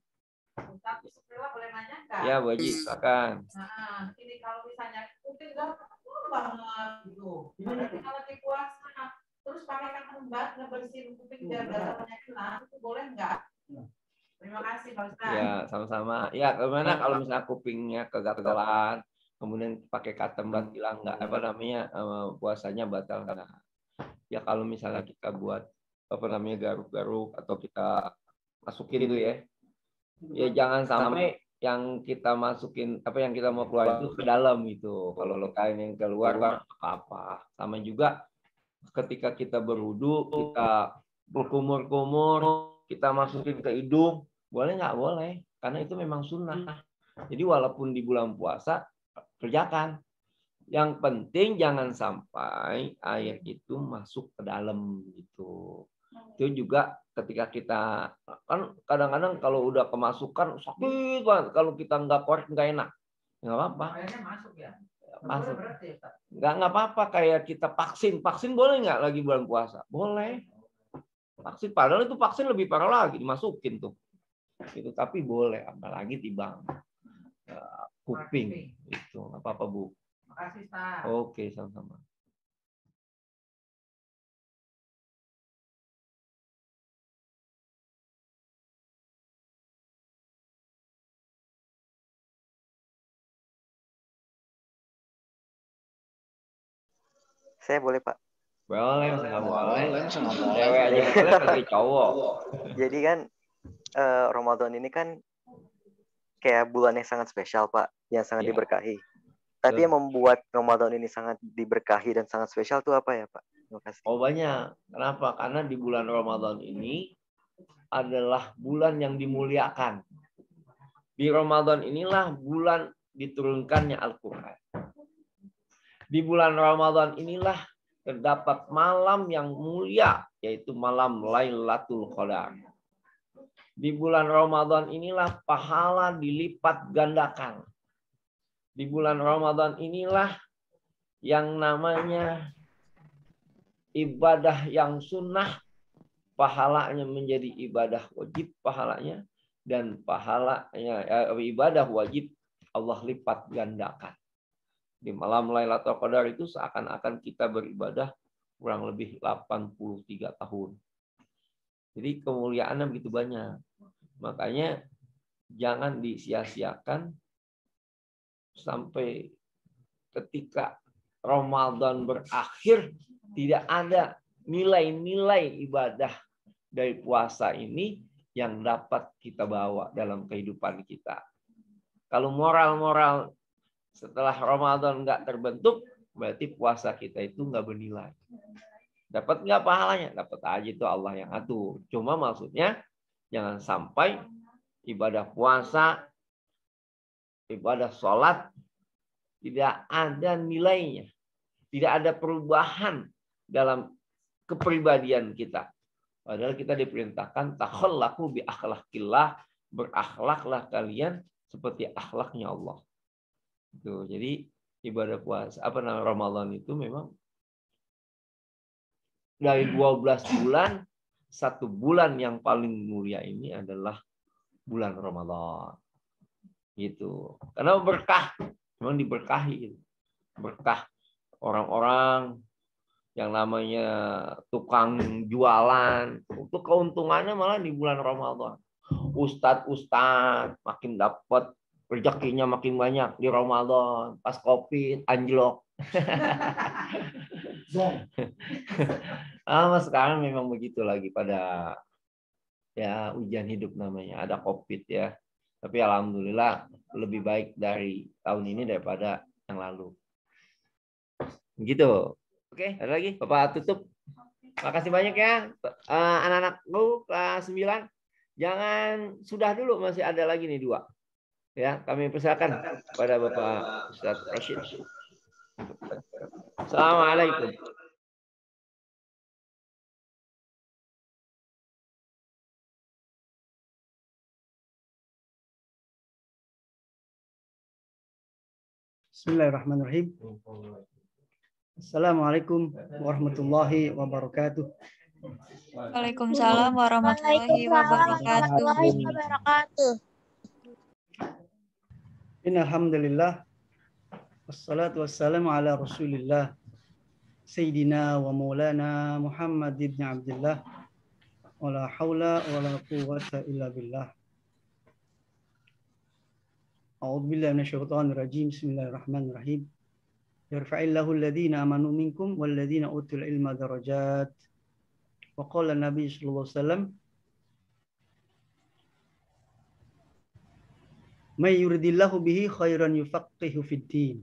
Tapi Suprila boleh nanya nggak? Ya, Bu Haji, silakan. Nah, ini kalau misalnya kuping banget gitu. Berarti kalau lagi puasa terus pakai cotton bud ngebersihin kuping biar darahnya hilang, itu boleh nggak? Terima kasih Pak Ustaz. Ya, sama-sama. Ya, gimana kalau misalnya kupingnya kegatelan, kemudian pakai cotton bud hilang nggak? Apa namanya puasanya batal nggak? Ya kalau misalnya kita buat apa namanya garuk-garuk atau kita masukin itu ya, ya jangan sampai yang kita masukin apa yang kita mau keluar itu ke dalam gitu. Kalau lukain yang keluar apa-apa. Sama juga ketika kita berwudu, kita berkumur-kumur, kita masukin ke hidung, boleh nggak? Boleh, karena itu memang sunnah. Jadi walaupun di bulan puasa, kerjakan. Yang penting jangan sampai air itu masuk ke dalam gitu. Itu juga ketika kita kan kadang-kadang kalau udah kemasukan sakit banget, kalau kita nggak korek nggak enak, nggak apa-apa. Masuk ya. Masuk. Nggak apa-apa, kayak kita vaksin boleh nggak lagi bulan puasa? Boleh. Vaksin padahal itu vaksin lebih parah lagi dimasukin tuh. Itu tapi boleh, apalagi tibang kuping itu nggak apa-apa Bu. Makasih Ustaz. Oke, sama-sama. Saya boleh Pak? Boleh, nggak boleh. Cewek aja boleh, lagi cowok. Jadi kan Ramadan ini kan kayak bulan yang sangat spesial Pak, yang sangat diberkahi. Tapi yang membuat Ramadan ini sangat diberkahi dan sangat spesial tuh apa ya Pak? Terima kasih. Oh banyak. Kenapa? Karena di bulan Ramadan ini adalah bulan yang dimuliakan. Di Ramadan inilah bulan diturunkannya Al-Quran. Di bulan Ramadan inilah terdapat malam yang mulia, yaitu malam Lailatul Qadar. Di bulan Ramadan inilah pahala dilipat gandakan. Di bulan Ramadan inilah yang namanya ibadah yang sunnah, pahalanya menjadi ibadah wajib pahalanya, dan pahalanya ibadah wajib Allah lipat gandakan. Di malam Lailatul Qadar itu seakan-akan kita beribadah kurang lebih 83 tahun. Jadi kemuliaannya begitu banyak. Makanya jangan disia-siakan sampai ketika Ramadan berakhir tidak ada nilai-nilai ibadah dari puasa ini yang dapat kita bawa dalam kehidupan kita. Kalau moral-moral setelah Ramadan nggak terbentuk, berarti puasa kita itu nggak bernilai. Dapat nggak pahalanya? Dapat aja, itu Allah yang atur. Cuma maksudnya jangan sampai ibadah puasa, ibadah sholat tidak ada nilainya. Tidak ada perubahan dalam kepribadian kita. Padahal kita diperintahkan takhallaku bi akhlaqillah, berakhlaklah kalian seperti akhlaknya Allah. Itu. Jadi ibadah puasa Ramadan itu memang dari 12 bulan, 1 bulan yang paling mulia ini adalah bulan Ramadan. Gitu. Karena berkah, memang diberkahi. Berkah orang-orang yang namanya tukang jualan, itu keuntungannya malah di bulan Ramadan. Ustadz makin dapat rezekinya makin banyak di Ramadan. Pas Covid anjlok. Sekarang memang begitu lagi pada ya ujian hidup namanya, ada Covid ya. Tapi alhamdulillah lebih baik dari tahun ini daripada yang lalu. Gitu. Oke, ada lagi Bapak tutup. Makasih banyak ya anak-anakku kelas 9. Jangan sudah dulu, masih ada lagi nih 2. Ya, kami persilakan kepada Bapak Ustadz Rashid. Assalamualaikum. Bismillahirrahmanirrahim. Assalamualaikum warahmatullahi wabarakatuh. Waalaikumsalam warahmatullahi wabarakatuh. Innalhamdulillah. Wassalatu wassalamu ala Rasulillah. Sayyidina wa maulana Muhammad ibn Abdullah. Wala hawla wala quwwata illa billah. A'udzu billahi minasyaitonir rajim. Bismillahirrahmanirrahim. Yarfa'illahu alladhina amanu minkum walladhina utul ilma darajat. Wa qala Nabi sallallahu alaihi wasallam, may yuridillahu bihi khairan yufaqihu fid din.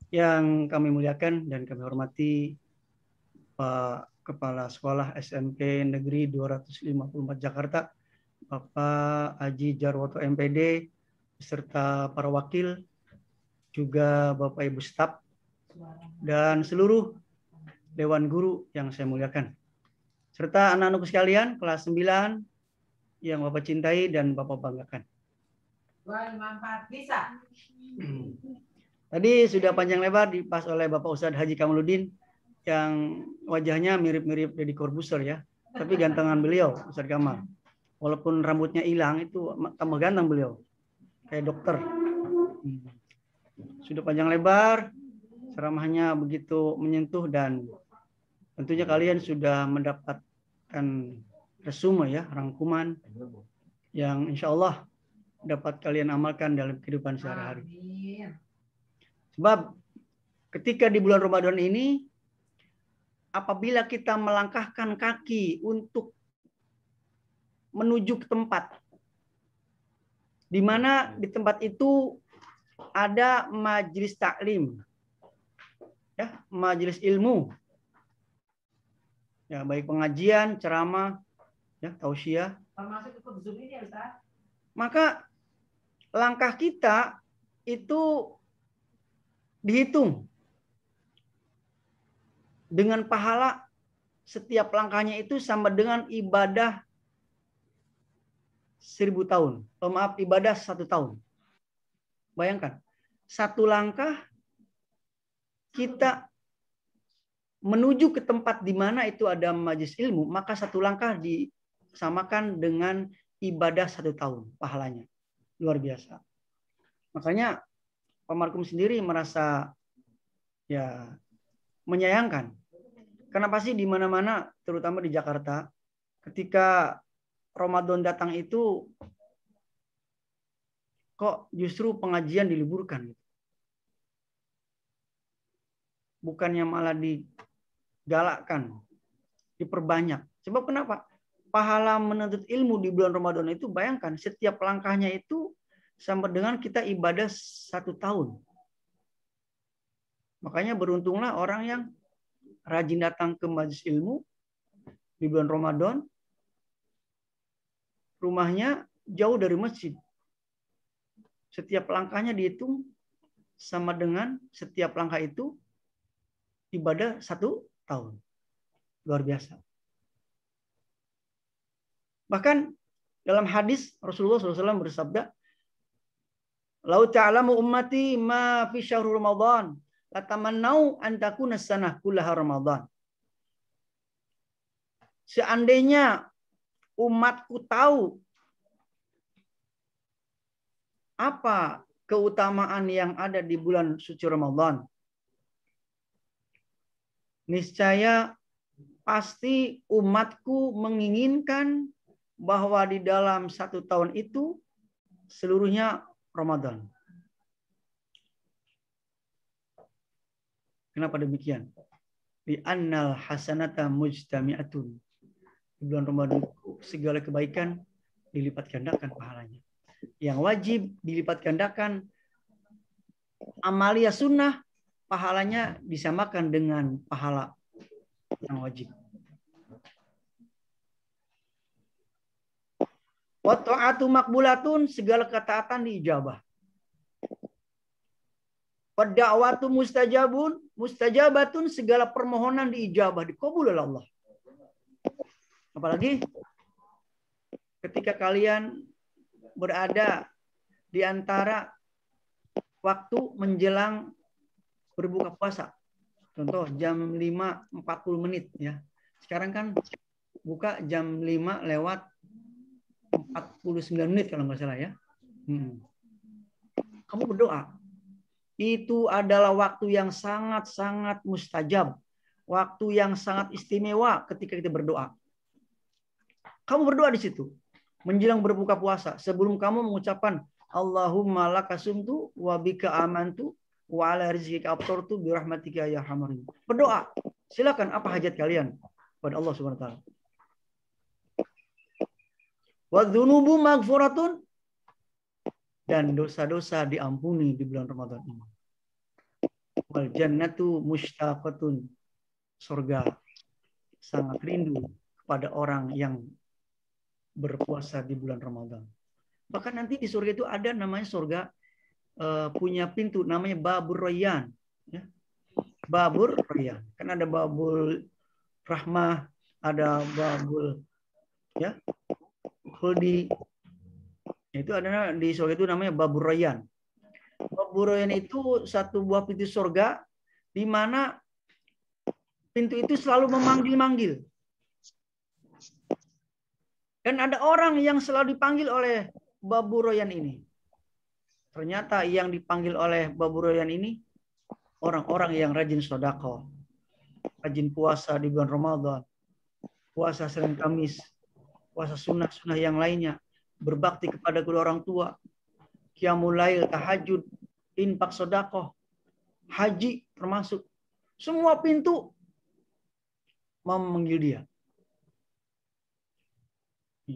Yang kami muliakan dan kami hormati Pak Kepala Sekolah SMP Negeri 254 Jakarta, Bapak Haji Jarwoto MPD, beserta para wakil, juga Bapak Ibu staf, dan seluruh Dewan Guru yang saya muliakan. Serta anak-anakku sekalian, kelas 9, yang Bapak cintai dan Bapak banggakan. Bisa. Tadi sudah panjang lebar dibahas oleh Bapak Ustadz Haji Kamaluddin, yang wajahnya mirip-mirip Deddy Corbuzier ya. Tapi gantengan beliau, Ustadz Kamal. Walaupun rambutnya hilang, itu tambah ganteng beliau. Kayak dokter. Sudah panjang lebar, ceramahnya begitu menyentuh, dan tentunya kalian sudah mendapatkan resume ya, rangkuman yang insya Allah dapat kalian amalkan dalam kehidupan sehari-hari. Sebab ketika di bulan Ramadan ini, apabila kita melangkahkan kaki untuk menuju ke tempat, di mana di tempat itu ada majelis taklim, ya, majelis ilmu, ya, baik pengajian, ceramah, ya, tausiah. Maka langkah kita itu dihitung dengan pahala setiap langkahnya itu sama dengan ibadah 1000 tahun. Ibadah 1 tahun. Bayangkan, 1 langkah kita menuju ke tempat di mana itu ada majelis ilmu, maka 1 langkah disamakan dengan ibadah 1 tahun pahalanya. Luar biasa. Makanya Pak Markum sendiri merasa ya menyayangkan. Kenapa sih di mana-mana, terutama di Jakarta, ketika Ramadan datang itu kok justru pengajian diliburkan? Bukannya malah digalakkan, diperbanyak. Sebab kenapa? Pahala menuntut ilmu di bulan Ramadan itu, bayangkan setiap langkahnya itu sama dengan kita ibadah 1 tahun. Makanya beruntunglah orang yang rajin datang ke majelis ilmu di bulan Ramadan, rumahnya jauh dari masjid. Setiap langkahnya dihitung sama dengan setiap langkah itu ibadah 1 tahun. Luar biasa. Bahkan dalam hadis Rasulullah SAW bersabda, "Lau ta'lamu ummati ma fi syahrul Ramadan, latamannau an takuna sanah kullaha Ramadan." Seandainya umatku tahu apa keutamaan yang ada di bulan suci Ramadan, niscaya pasti umatku menginginkan bahwa di dalam 1 tahun itu seluruhnya Ramadan. Kenapa demikian? Di annal hasanata mujtami'atun. Di bulan Ramadan segala kebaikan dilipat gandakan pahalanya. Yang wajib dilipat gandakan, amalia sunnah pahalanya disamakan dengan pahala yang wajib. Wa ta'atu makbulatun, segala ketaatan diijabah. Wa da'watu mustajabatun, segala permohonan diijabah, dikabul oleh Allah. Apalagi ketika kalian berada di antara waktu menjelang berbuka puasa. Contoh jam 5.40 menit ya. Sekarang kan buka jam 5:49 menit kalau nggak salah ya. Kamu berdoa. Itu adalah waktu yang sangat-sangat mustajab. Waktu yang sangat istimewa ketika kita berdoa. Kamu berdoa di situ. Menjelang berbuka puasa. Sebelum kamu mengucapkan Allahumma lakasumtu wa bika amantu wa ala rizqika aftartu bi rahmatika ya arhamar rahimin. Berdoa. Silakan apa hajat kalian pada Allah Subhanahu wa taala. Wa dzunubu maghfuratun, dan dosa-dosa diampuni di bulan Ramadan ini. Wal jannatu mushtaqatun, surga sangat rindu kepada orang yang berpuasa di bulan Ramadan. Bahkan nanti di surga itu ada namanya surga punya pintu namanya Babur Rayyan. Ya. Babur Rayyan. Kan ada Babul Rahmah, ada Babul ya Khuldi. Itu ada di surga itu namanya Babur Rayyan. Babur Rayyan itu satu buah pintu surga di mana pintu itu selalu memanggil-manggil. Dan ada orang yang selalu dipanggil oleh Babur Rayyan ini. Ternyata yang dipanggil oleh Babur Rayyan ini orang-orang yang rajin sedekah, rajin puasa di bulan Ramadan, puasa Senin Kamis, puasa sunnah-sunnah yang lainnya, berbakti kepada kedua orang tua, qiyamul lail, tahajud, infak sedekah, haji termasuk. Semua pintu memanggil dia.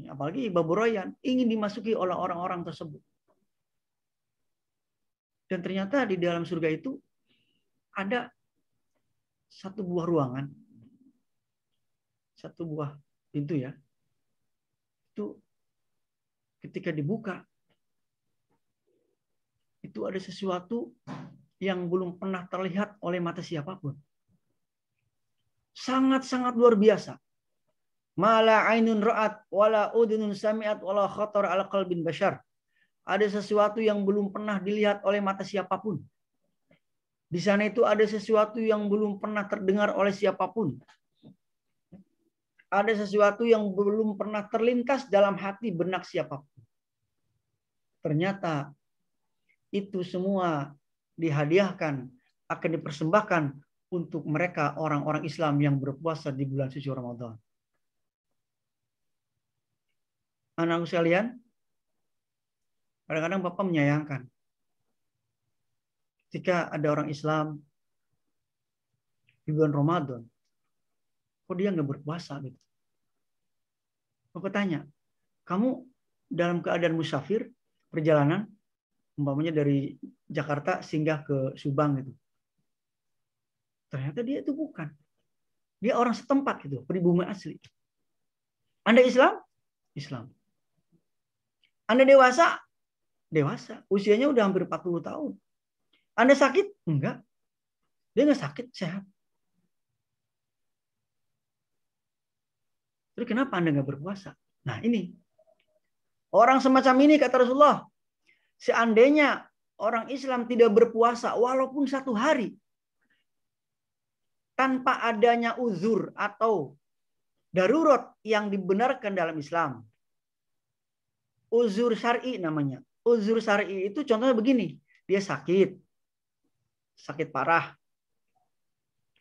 Apalagi Babur Rayyan ingin dimasuki oleh orang-orang tersebut. Dan ternyata di dalam surga itu ada satu buah ruangan, satu buah pintu ya. Itu ketika dibuka, itu ada sesuatu yang belum pernah terlihat oleh mata siapapun. Sangat-sangat luar biasa. Mala ainun ra'at wala udhunun sami'at wala khatar ala qalbin bashar. Ada sesuatu yang belum pernah dilihat oleh mata siapapun. Di sana itu ada sesuatu yang belum pernah terdengar oleh siapapun. Ada sesuatu yang belum pernah terlintas dalam hati benak siapapun. Ternyata itu semua dihadiahkan, akan dipersembahkan untuk mereka orang-orang Islam yang berpuasa di bulan suci Ramadan. Anak-anak sekalian, kadang-kadang Bapak menyayangkan ketika ada orang Islam di bulan Ramadan, kok dia nggak berpuasa gitu. Bapak tanya, kamu dalam keadaan musafir, perjalanan, umpamanya dari Jakarta singgah ke Subang gitu. Ternyata dia itu bukan. Dia orang setempat gitu, pribumi asli. Anda Islam? Islam. Anda dewasa? Dewasa. Usianya udah hampir 40 tahun. Anda sakit? Enggak. Dia nggak sakit, sehat. Terus kenapa Anda nggak berpuasa? Nah ini. Orang semacam ini kata Rasulullah. Seandainya orang Islam tidak berpuasa walaupun 1 hari. Tanpa adanya uzur atau Darurat yang dibenarkan dalam Islam. Uzur syar'i namanya. Uzur syar'i itu contohnya begini. Dia sakit. Sakit parah.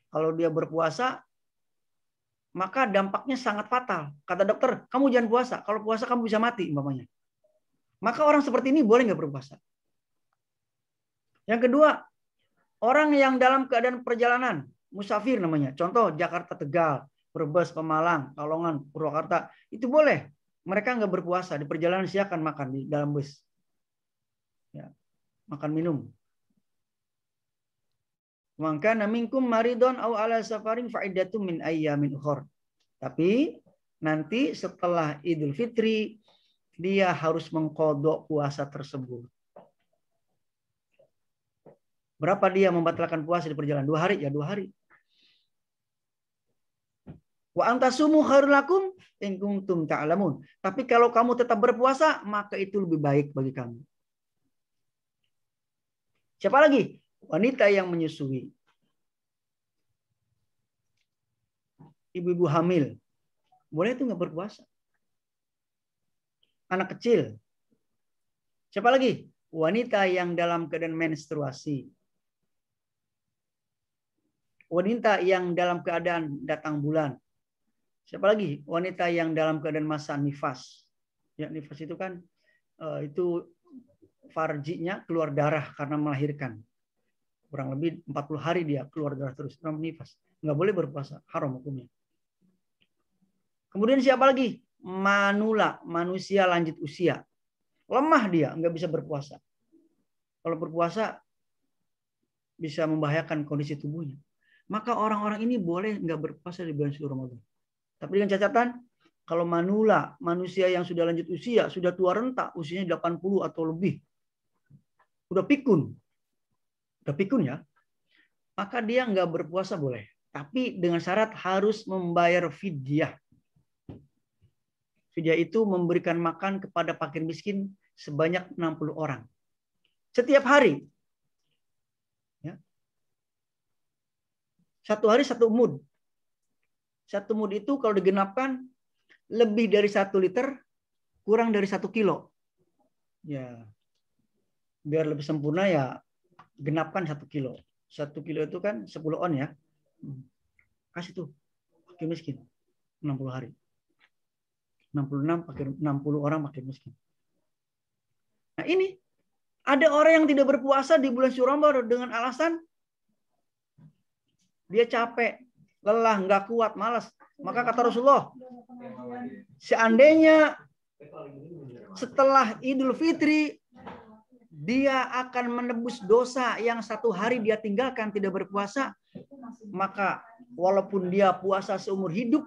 Kalau dia berpuasa, maka dampaknya sangat fatal. Kata dokter, kamu jangan puasa. Kalau puasa kamu bisa mati, umpamanya. Maka orang seperti ini boleh nggak berpuasa. Yang kedua, orang yang dalam keadaan perjalanan, musafir namanya. Contoh Jakarta Tegal, Brebes, Pemalang, Kalongan, Purwakarta, itu boleh. Mereka nggak berpuasa di perjalanan, silakan makan di dalam bus, ya, makan minum. Maka minkum maridon au ala safarin faidatum min ayyamin ukhor. Tapi nanti setelah Idul Fitri dia harus mengqadha puasa tersebut. Berapa dia membatalkan puasa di perjalanan? 2 hari, ya 2 hari. Wa antasumu khairul lakum in kuntum ta'lamun. Tapi kalau kamu tetap berpuasa, maka itu lebih baik bagi kamu. Siapa lagi? Wanita yang menyusui. Ibu-ibu hamil. Boleh itu nggak berpuasa. Anak kecil. Siapa lagi? Wanita yang dalam keadaan menstruasi. Wanita yang dalam keadaan datang bulan. Siapa lagi? Wanita yang dalam keadaan masa nifas. Ya, nifas itu kan itu farjinya keluar darah karena melahirkan. Kurang lebih 40 hari dia keluar darah terus. Nifas. Nggak boleh berpuasa. Haram hukumnya. Kemudian siapa lagi? Manula, manusia lanjut usia. Lemah dia, nggak bisa berpuasa. Kalau berpuasa bisa membahayakan kondisi tubuhnya. Maka orang-orang ini boleh nggak berpuasa di bulan suci Ramadan. Tapi dengan catatan, kalau manula, manusia yang sudah lanjut usia, sudah tua renta, usianya 80 atau lebih, udah pikun ya, maka dia nggak berpuasa boleh. Tapi dengan syarat harus membayar fidyah. Fidyah itu memberikan makan kepada fakir miskin sebanyak 60 orang. Setiap hari. Ya. 1 hari 1 mud. 1 mud itu kalau digenapkan lebih dari 1 liter, kurang dari 1 kilo. Ya, biar lebih sempurna ya genapkan 1 kilo. 1 kilo itu kan 10 on ya. Kasih tuh fakir miskin 60 hari. 66 pakai 60 orang fakir miskin. Nah ini ada orang yang tidak berpuasa di bulan suci Ramadan dengan alasan dia capek, lelah, nggak kuat, malas. Maka kata Rasulullah, seandainya setelah Idul Fitri dia akan menebus dosa yang 1 hari dia tinggalkan tidak berpuasa, maka walaupun dia puasa seumur hidup,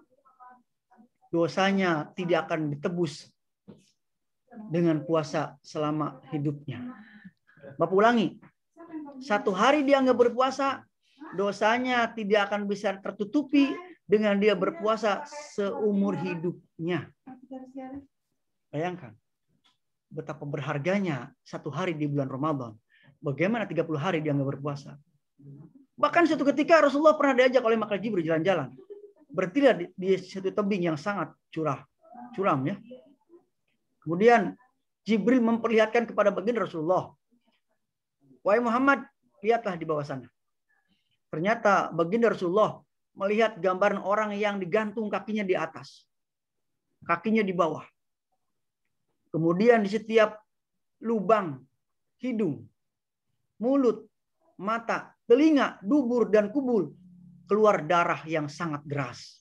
dosanya tidak akan ditebus dengan puasa selama hidupnya. Bapak ulangi, 1 hari dia nggak berpuasa, dosanya tidak akan bisa tertutupi dengan dia berpuasa seumur hidupnya. Bayangkan betapa berharganya 1 hari di bulan Ramadan. Bagaimana 30 hari dia nggak berpuasa. Bahkan suatu ketika Rasulullah pernah diajak oleh Malaikat Jibril jalan-jalan. Bertilah di satu tebing yang sangat curam ya. Kemudian Jibril memperlihatkan kepada baginda Rasulullah, wahai Muhammad, lihatlah di bawah sana. Ternyata baginda Rasulullah melihat gambaran orang yang digantung kakinya di atas, kakinya di bawah. Kemudian di setiap lubang hidung, mulut, mata, telinga, dubur, dan kubul keluar darah yang sangat deras.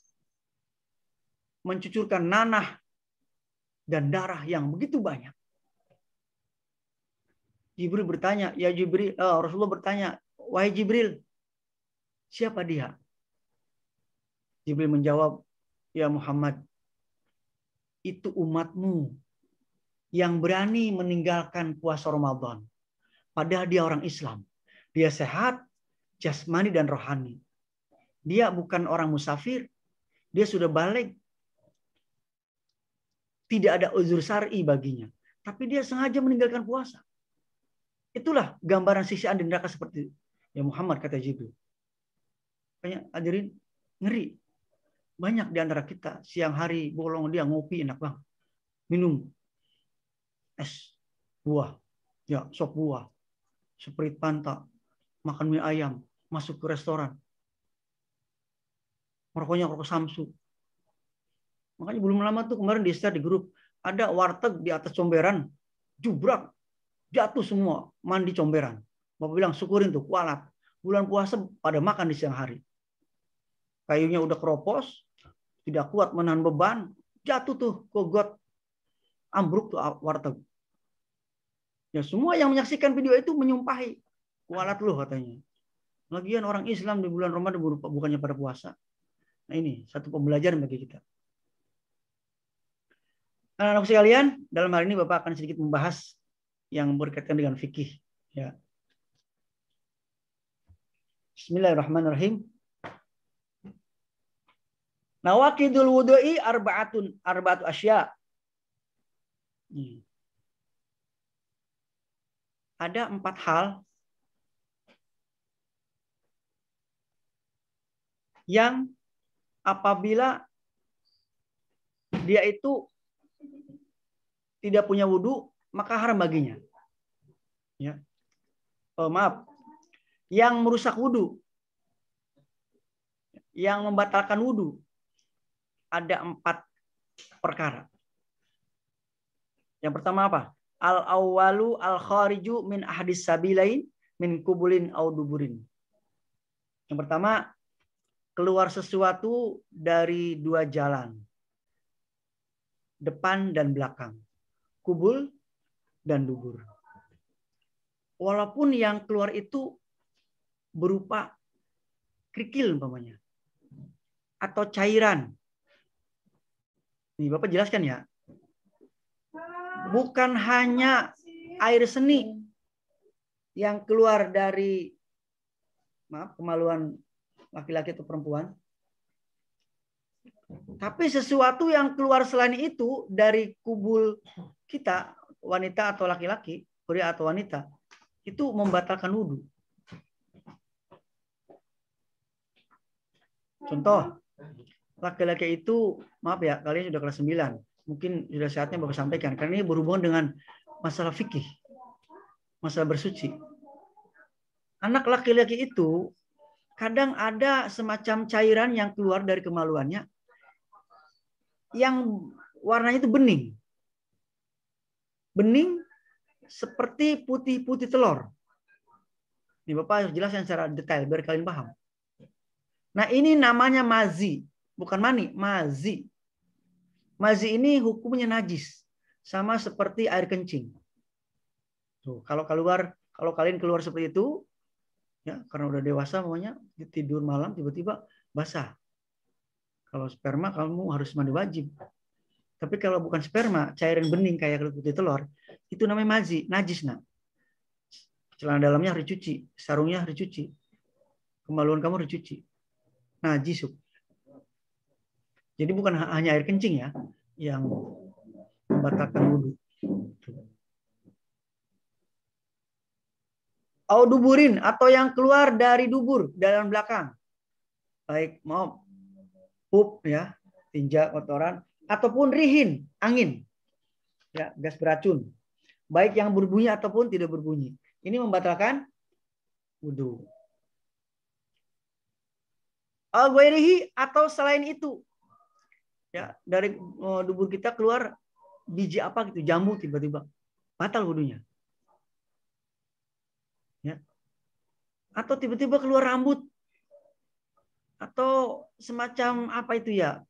Mencucurkan nanah dan darah yang begitu banyak. Jibril bertanya, ya Jibril, Rasulullah bertanya, wahai Jibril, siapa dia? Jibril menjawab, ya Muhammad, itu umatmu yang berani meninggalkan puasa Ramadan. Padahal dia orang Islam. Dia sehat, jasmani dan rohani. Dia bukan orang musafir. Dia sudah balik. Tidak ada uzur syar'i baginya. Tapi dia sengaja meninggalkan puasa. Itulah gambaran siksaan di neraka seperti itu. Ya Muhammad, kata Jibril. Hadirin, ngeri. Banyak di antara kita siang hari bolong dia ngopi enak banget. Minum es buah, ya sop buah, Sprite Fanta, makan mie ayam, masuk ke restoran. Rokoknya rokok Samsu. Makanya belum lama tuh kemarin di share di grup, ada warteg di atas comberan, jubrak, jatuh semua, mandi comberan. Bapak bilang syukurin tuh, kualat. Bulan puasa pada makan di siang hari. Kayunya udah keropos, tidak kuat menahan beban, jatuh tuh ke got, ambruk tuh warteg. Ya semua yang menyaksikan video itu menyumpahi, kualat loh katanya. Lagian orang Islam di bulan Ramadan bukannya pada puasa. Nah ini satu pembelajaran bagi kita. Anak-anak sekalian, dalam hal ini Bapak akan sedikit membahas yang berkaitan dengan fikih. Ya. Bismillahirrahmanirrahim. Nawaqidul wudu'i arba'atu asya. Ada 4 hal yang apabila dia itu tidak punya wudu, maka haram baginya. Ya. Maaf. Yang merusak wudu, yang membatalkan wudu, ada 4 perkara. Yang pertama apa? Al-awwalu al-khariju min ahdis sabilain min kubulin au duburin. Yang pertama, keluar sesuatu dari 2 jalan. Depan dan belakang. Kubul dan dubur. Walaupun yang keluar itu berupa kerikil umpamanya. Atau cairan. Nih Bapak jelaskan ya. Bukan hanya air seni yang keluar dari kemaluan laki-laki atau perempuan. Tapi sesuatu yang keluar selain itu dari kubul kita, wanita atau laki-laki, pria atau wanita, itu membatalkan wudhu. Contoh, laki-laki itu, maaf ya, kalian sudah kelas 9. Mungkin sudah saatnya Bapak sampaikan. Karena ini berhubungan dengan masalah fikih. Masalah bersuci. Anak laki-laki itu, kadang ada semacam cairan yang keluar dari kemaluannya, yang warnanya itu bening. Bening seperti putih-putih telur. Ini Bapak harus jelaskan secara detail, biar kalian paham. Nah ini namanya mazi. Bukan mani, mazi. Mazi ini hukumnya najis. Sama seperti air kencing. Tuh, kalau kalian keluar seperti itu, ya karena udah dewasa namanya, tidur malam tiba-tiba basah. Kalau sperma kamu harus mandi wajib. Tapi kalau bukan sperma, cairan bening kayak putih telur, itu namanya mazi, najis nak. Celana dalamnya harus dicuci, sarungnya harus dicuci. Kemaluan kamu harus dicuci. Najis. Jadi bukan hanya air kencing ya yang membatalkan wudhu. Au duburin atau yang keluar dari dubur dalam belakang. Baik mau pup ya, tinja kotoran ataupun rihin, angin. Ya, gas beracun. Baik yang berbunyi ataupun tidak berbunyi. Ini membatalkan wudhu. Al-ghairihi atau selain itu. Ya, dari dubur kita keluar biji apa gitu, jambu tiba-tiba. Batal wudhunya. Ya. Atau tiba-tiba keluar rambut. Atau semacam apa itu ya?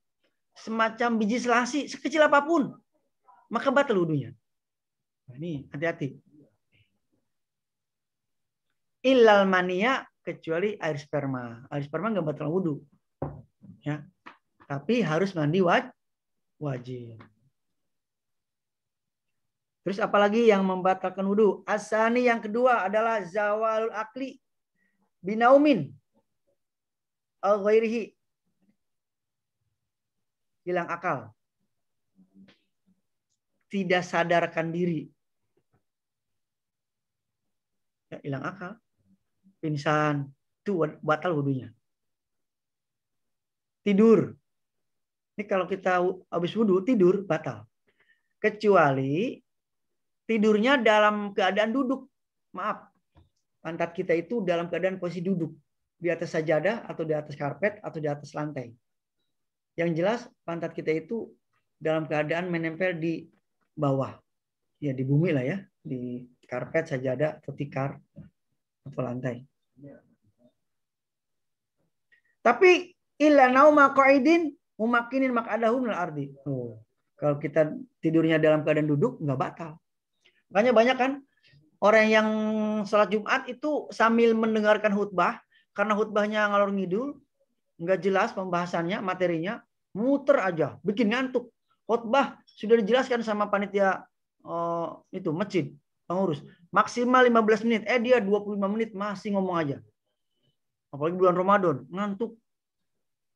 Semacam biji selasi, sekecil apapun. Maka batal wudhunya. Nah, ini hati-hati. Illal mania, kecuali air sperma. Air sperma nggak batal wudhu. Ya. Tapi harus mandi wajib. Terus apalagi yang membatalkan wudhu? Asani yang kedua adalah zawalul akli binaumin al ghairihi. Hilang akal. Tidak sadarkan diri. Ya, hilang akal. Pingsan. Itu batal wudhunya. Tidur. Ini kalau kita habis wudhu tidur batal. Kecuali tidurnya dalam keadaan duduk. Maaf, pantat kita itu dalam keadaan posisi duduk. Di atas sajadah atau di atas karpet atau di atas lantai. Yang jelas pantat kita itu dalam keadaan menempel di bawah. Ya di bumi lah ya. Di karpet, sajadah, atau tikar, atau lantai. Tapi illa nauma qa'idin mumakkinin maq'adahu minal ardi. Kalau kita tidurnya dalam keadaan duduk nggak batal. Makanya banyak kan orang yang sholat Jumat itu sambil mendengarkan khutbah karena khutbahnya ngalor ngidul, nggak jelas pembahasannya, materinya, muter aja, bikin ngantuk. Khutbah sudah dijelaskan sama panitia itu masjid, pengurus. Maksimal 15 menit. Dia 25 menit masih ngomong aja. Apalagi bulan Ramadan, ngantuk,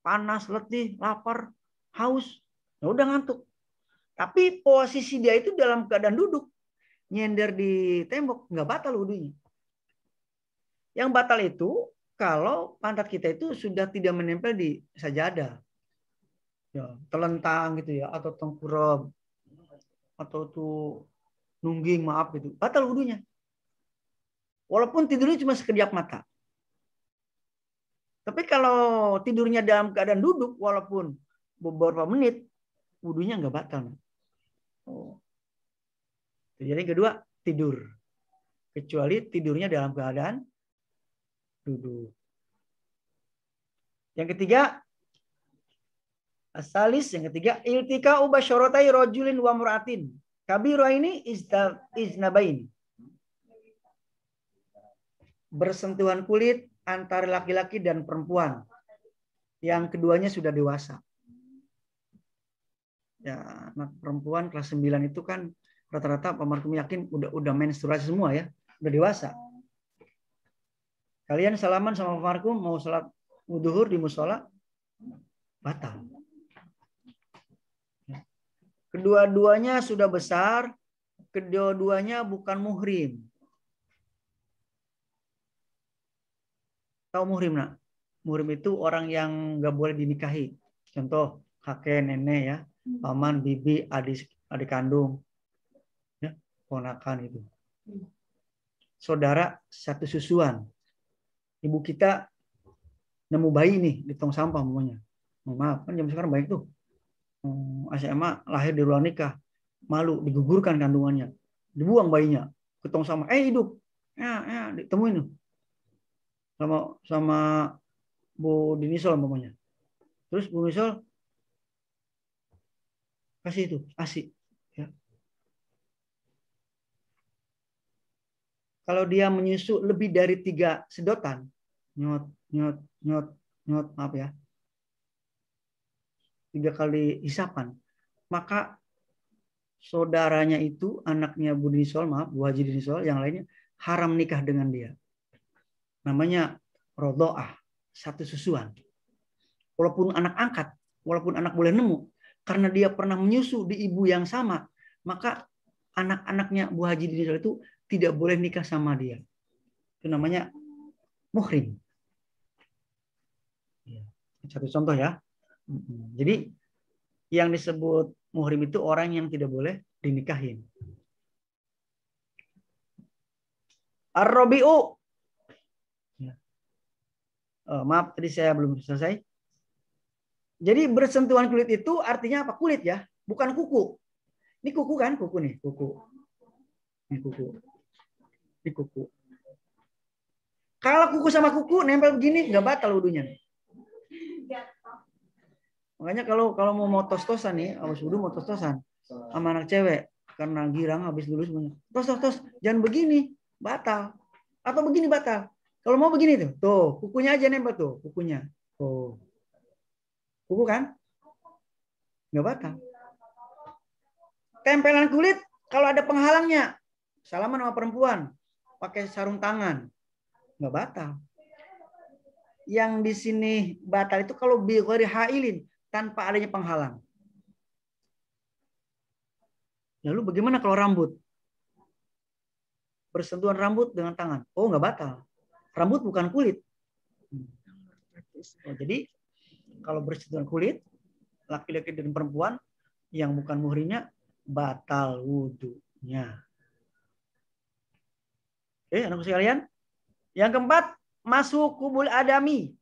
panas, letih, lapar, haus. Ya udah ngantuk. Tapi posisi dia itu dalam keadaan duduk, nyender di tembok, nggak batal wudunya. Yang batal itu kalau pantat kita itu sudah tidak menempel di sajadah. Ya, telentang gitu ya, atau tengkurap, atau tuh nungging, maaf gitu. Batal wudunya. Walaupun tidurnya cuma sekejap mata. Tapi kalau tidurnya dalam keadaan duduk, walaupun beberapa menit, wudunya nggak batal. Jadi kedua, tidur. Kecuali tidurnya dalam keadaan duduk. Yang ketiga, asalis, yang ketiga, iltika ubasyaratai rajulin wa mur'atin. Kabira ini iznabain. Bersentuhan kulit antara laki-laki dan perempuan. Yang keduanya sudah dewasa. Ya, anak perempuan kelas 9 itu kan rata-rata Pak Markum yakin udah menstruasi semua ya, udah dewasa. Kalian salaman sama Pak Markum mau sholat zuhur di musola, batal. Kedua-duanya sudah besar, kedua-duanya bukan muhrim. Tahu muhrim nak? Muhrim itu orang yang nggak boleh dinikahi. Contoh kakek, nenek ya, paman, bibi, adik kandung, ya, ponakan itu. Saudara satu susuan. Ibu kita nemu bayi nih di tong sampah namanya. Maaf kan jam sekarang baik tuh. SMA lahir di luar nikah, malu digugurkan kandungannya, dibuang bayinya ke tong sampah. Hidup, ya ditemuin tuh. Sama Bu Dinisol umpamanya. Terus Bu Dinisol kasih itu ASI. Ya. Kalau dia menyusu lebih dari 3 sedotan, nyot, maaf ya, 3 kali hisapan, maka saudaranya itu, anaknya Bu Dinisol, maaf, Bu Haji Dinisol, yang lainnya haram nikah dengan dia. Namanya rodoah, satu susuan. Walaupun anak angkat, walaupun anak boleh nemu, karena dia pernah menyusu di ibu yang sama, maka anak-anaknya Bu Haji Dinisol itu tidak boleh nikah sama dia. Itu namanya muhrim. Satu contoh ya. Jadi yang disebut muhrim itu orang yang tidak boleh dinikahin. Ar-Rabi'u. Maaf, tadi saya belum selesai. Jadi bersentuhan kulit itu artinya apa? Kulit ya, bukan kuku. Ini kuku kan? Kuku nih, kuku. Ini kuku. Ini kuku. Kalau kuku sama kuku nempel begini, nggak batal wudunya. Makanya kalau mau tos-tosan nih, habis wudu mau tos-tosan sama anak cewek karena girang habis lulus semuanya. Tos, jangan begini, batal. Atau begini batal. Kalau mau begini tuh, kukunya aja nempel tuh, kukunya. Tuh. Kuku kan? Nggak batal. Tempelan kulit kalau ada penghalangnya. Salaman sama perempuan, pakai sarung tangan. Nggak batal. Yang di sini batal itu kalau bi ghairi hailin, tanpa adanya penghalang. Lalu bagaimana kalau rambut? Bersentuhan rambut dengan tangan. Oh, nggak batal. Rambut bukan kulit. Jadi kalau bersentuhan kulit laki-laki dan perempuan yang bukan muhrimnya batal wudunya. Oke, anak sekalian. Yang keempat, masuk kubul adami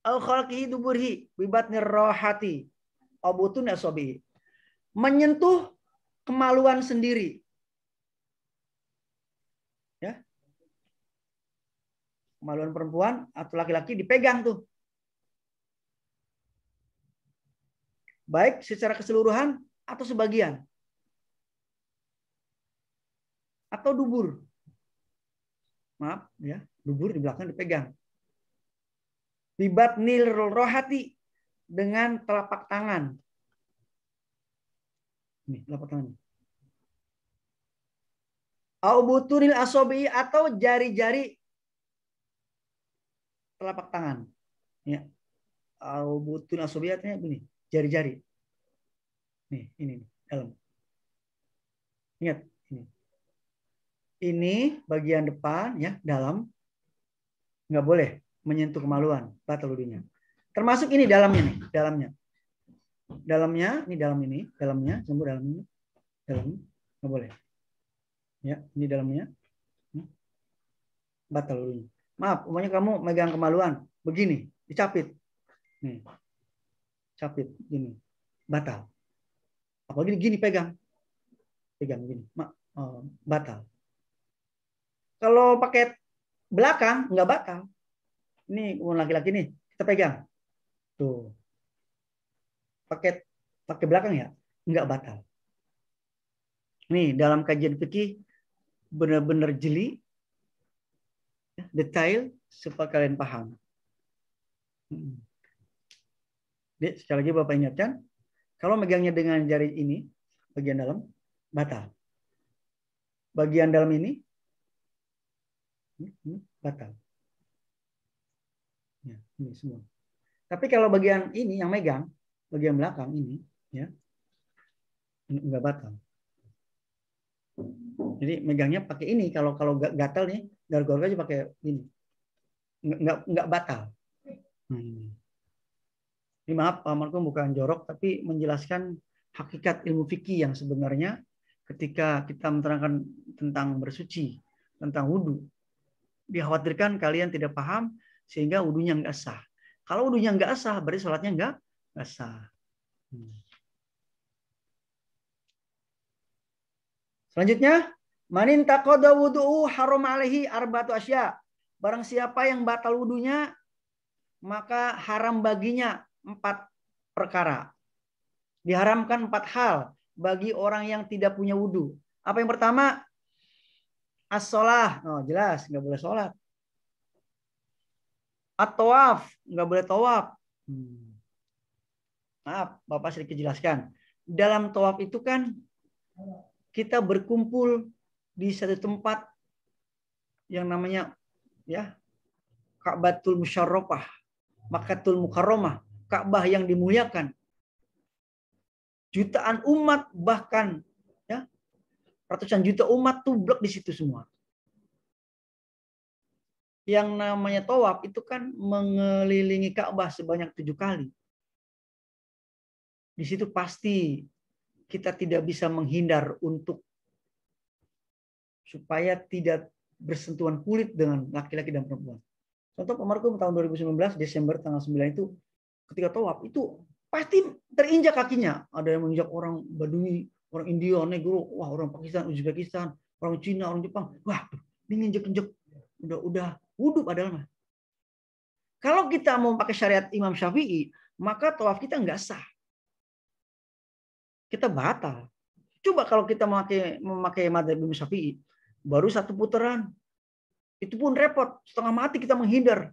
au khalqihi duburhi bibatnir rohati abutun asobi. Menyentuh kemaluan sendiri. Ya. Kemaluan perempuan atau laki-laki dipegang tuh. Baik secara keseluruhan atau sebagian. Atau dubur. Maaf ya, dubur di belakang dipegang. Bibatnil rohati dengan telapak tangan. Nih, telapak tangan. Aubutunil asobi atau jari-jari telapak tangan. Ya. Aubutunil asobi artinya begini, jari-jari. Nih, ini dalam. Ingat, ini. Ini bagian depan ya, dalam. Nggak boleh menyentuh kemaluan, batal wudunya. Termasuk ini dalamnya nih, dalamnya. Dalamnya, ini dalam ini, dalamnya, sembuh dalam ini. Dalam, nggak boleh. Ya, ini dalamnya. Batal wudunya. Maaf, umumnya kamu megang kemaluan begini, dicapit. Nih. Capit gini. Batal. Apalagi gini pegang. Pegang gini. Batal. Kalau pakai belakang nggak batal. Ini laki-laki nih, kita pegang. Tuh. Pakai belakang ya, nggak batal. Nih, dalam kajian fikih benar-benar jeli, detail supaya kalian paham. Jadi, sekali lagi Bapak ingatkan, kalau megangnya dengan jari ini, bagian dalam, batal. Bagian dalam ini, batal. Ya, ini semua. Tapi kalau bagian ini yang megang, bagian belakang ini, ya, nggak batal. Jadi megangnya pakai ini. Kalau gatal nih, garuk-garuk aja pakai ini. Nggak batal. Ini maaf, Pak Markom bukan jorok, tapi menjelaskan hakikat ilmu fikih yang sebenarnya ketika kita menerangkan tentang bersuci, tentang wudhu, dikhawatirkan kalian tidak paham sehingga wudhunya nggak sah. Kalau wudhunya nggak sah, berarti sholatnya nggak sah. Selanjutnya, manin taqada wudhu'u haram alaihi arba'atu asya. Barang siapa yang batal wudhunya, maka haram baginya 4 perkara. Diharamkan 4 hal bagi orang yang tidak punya wudhu. Apa yang pertama? As-sholah. Oh, jelas, nggak boleh sholat. At-tawaf. Nggak boleh tawaf. Maaf, Bapak sedikit jelaskan. Dalam tawaf itu kan kita berkumpul di satu tempat yang namanya ya Ka'batul Musyarrafah, Makkatul Mukarramah, Ka'bah yang dimuliakan. Jutaan umat, bahkan ya ratusan juta umat tublek di situ semua. Yang namanya tawaf itu kan mengelilingi Ka'bah sebanyak 7 kali. Di situ pasti kita tidak bisa menghindar untuk supaya tidak bersentuhan kulit dengan laki-laki dan perempuan. Contoh Pak Markom tahun 2019 Desember tanggal 9 itu ketika tawaf itu pasti terinjak kakinya. Ada yang menginjak orang Badui, orang India, Negro, wah orang Pakistan, Uzbekistan, orang Cina, orang Jepang. Wah, ini injek-injek udah wudhu padahal mah. Kalau kita mau pakai syariat Imam Syafi'i, maka tawaf kita nggak sah. Kita batal. Coba kalau kita memakai madzhab Imam Syafi'i, baru 1 putaran. Itu pun repot, setengah mati kita menghindar.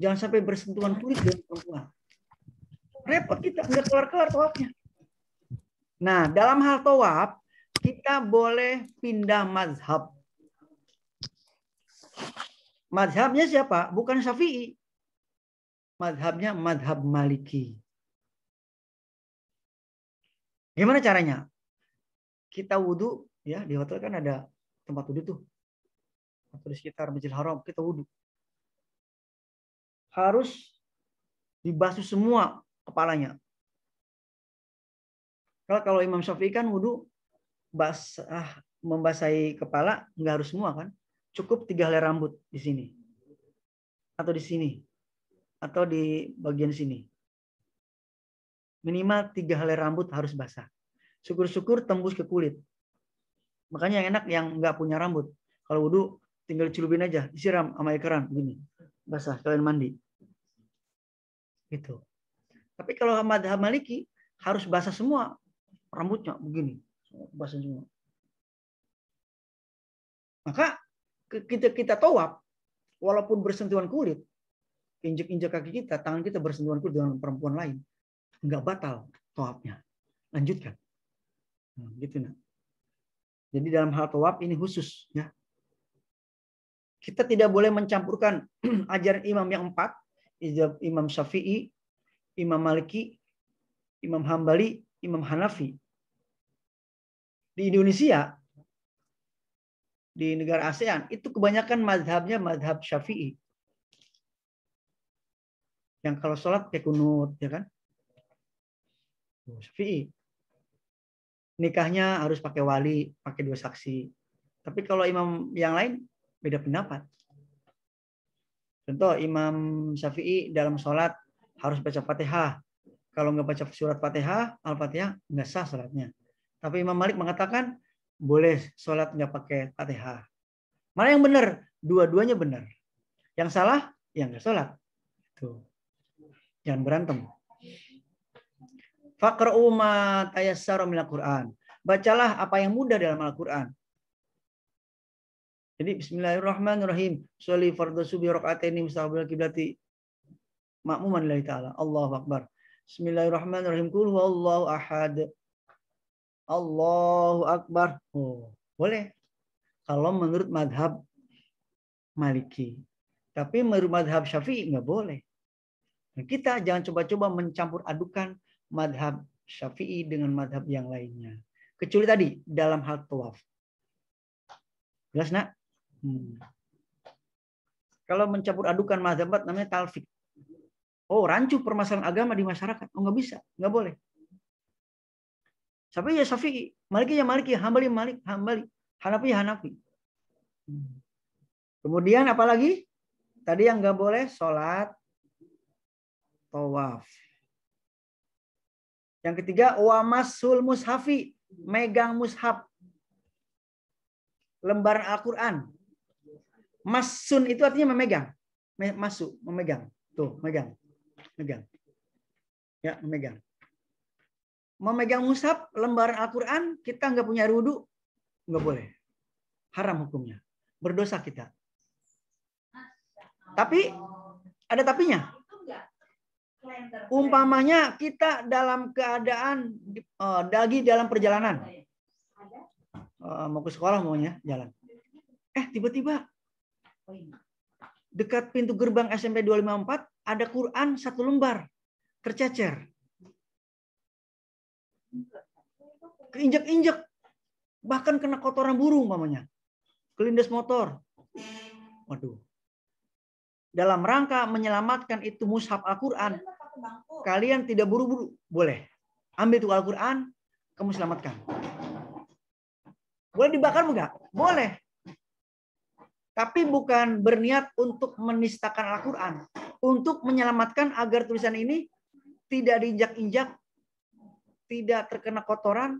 Jangan sampai bersentuhan kulit dengan perempuan. Repot kita, nggak kelar-kelar tawafnya. Nah, dalam hal tawaf, kita boleh pindah mazhab. Mazhabnya siapa? Bukan Syafi'i. Mazhabnya mazhab Maliki. Gimana caranya? Kita wudhu, ya di hotel kan ada tempat wudhu tuh. Atau di sekitar Masjidil Haram, kita wudhu. Harus dibasuh semua kepalanya. Kalau Imam Syafi'i kan wudhu membasahi kepala nggak harus semua kan, cukup 3 helai rambut di sini atau di sini atau di bagian sini, minimal 3 helai rambut harus basah. Syukur-syukur tembus ke kulit. Makanya yang enak yang nggak punya rambut, kalau wudhu tinggal celupin aja, disiram sama air keran gini, basah kalian mandi gitu. Tapi kalau mazhab Maliki harus basah semua rambutnya begini, basah semua. Maka kita tawaf, walaupun bersentuhan kulit, injek-injek kaki kita, tangan kita bersentuhan kulit dengan perempuan lain, nggak batal tawafnya. Lanjutkan. Nah, gitu nah. Jadi dalam hal tawaf ini khusus ya. Kita tidak boleh mencampurkan ajaran imam yang 4, Imam Syafi'i, Imam Maliki, Imam Hambali, Imam Hanafi. Di Indonesia, di negara ASEAN, itu kebanyakan mazhabnya mazhab Syafi'i. Yang kalau sholat pakai kunut, ya kan? Syafi'i. Nikahnya harus pakai wali, pakai 2 saksi. Tapi kalau imam yang lain, beda pendapat. Contoh, Imam Syafi'i dalam sholat harus baca Fatihah. Kalau nggak baca surat Fatihah, Al-Fatihah, nggak sah sholatnya. Tapi Imam Malik mengatakan, boleh sholat nggak pakai Fatihah. Mana yang benar? Dua-duanya benar. Yang salah, ya nggak sholat. Tuh. Jangan berantem. Faqra'u ma tayassara minal Qur'an. Bacalah apa yang mudah dalam Al-Qur'an. Jadi bismillahirrahmanirrahim. Sholli fardhu subhi raka'ataini mustaqbil qiblati ma'muman lillahi ta'ala. Allahu akbar. Bismillahirrahmanirrahim. Qul huwallahu ahad. Allahu akbar. Oh, boleh. Kalau menurut madhab Maliki. Tapi menurut madhab Syafi'i nggak boleh. Nah, kita jangan coba-coba mencampur adukan madhab Syafi'i dengan madhab yang lainnya. Kecuali tadi dalam hal tawaf. Jelas nak? Kalau mencampur adukan madhab namanya talfik. Oh, rancu permasalahan agama di masyarakat. Oh, nggak bisa, nggak boleh. Syafi'i ya Syafi'i, Maliki ya Maliki, Hambali Hambali, Hanafi ya Hanafi. Kemudian apalagi? Tadi yang nggak boleh sholat, tawaf. Yang ketiga, wa masul mushafi, megang mushaf. Lembaran Al-Quran. Masun itu artinya memegang. Masuk, memegang. Tuh, megang. Megang. Ya, memegang. Memegang mushaf, lembaran Al-Quran, kita nggak punya air wudu, nggak boleh. Haram hukumnya. Berdosa kita. Tapi, ada tapinya. Umpamanya kita dalam keadaan lagi dalam perjalanan. Mau ke sekolah maunya jalan. Tiba-tiba dekat pintu gerbang SMP 254 ada Quran 1 lembar tercecer. Keinjek-injek, bahkan kena kotoran burung umpamanya. Kelindes motor. Waduh. Dalam rangka menyelamatkan itu mushaf Al-Quran, kalian tidak buru-buru, boleh. Ambil itu Al-Quran, kamu selamatkan. Boleh dibakar enggak? Boleh. Tapi bukan berniat untuk menistakan Al-Quran. Untuk menyelamatkan agar tulisan ini tidak diinjak-injak, tidak terkena kotoran,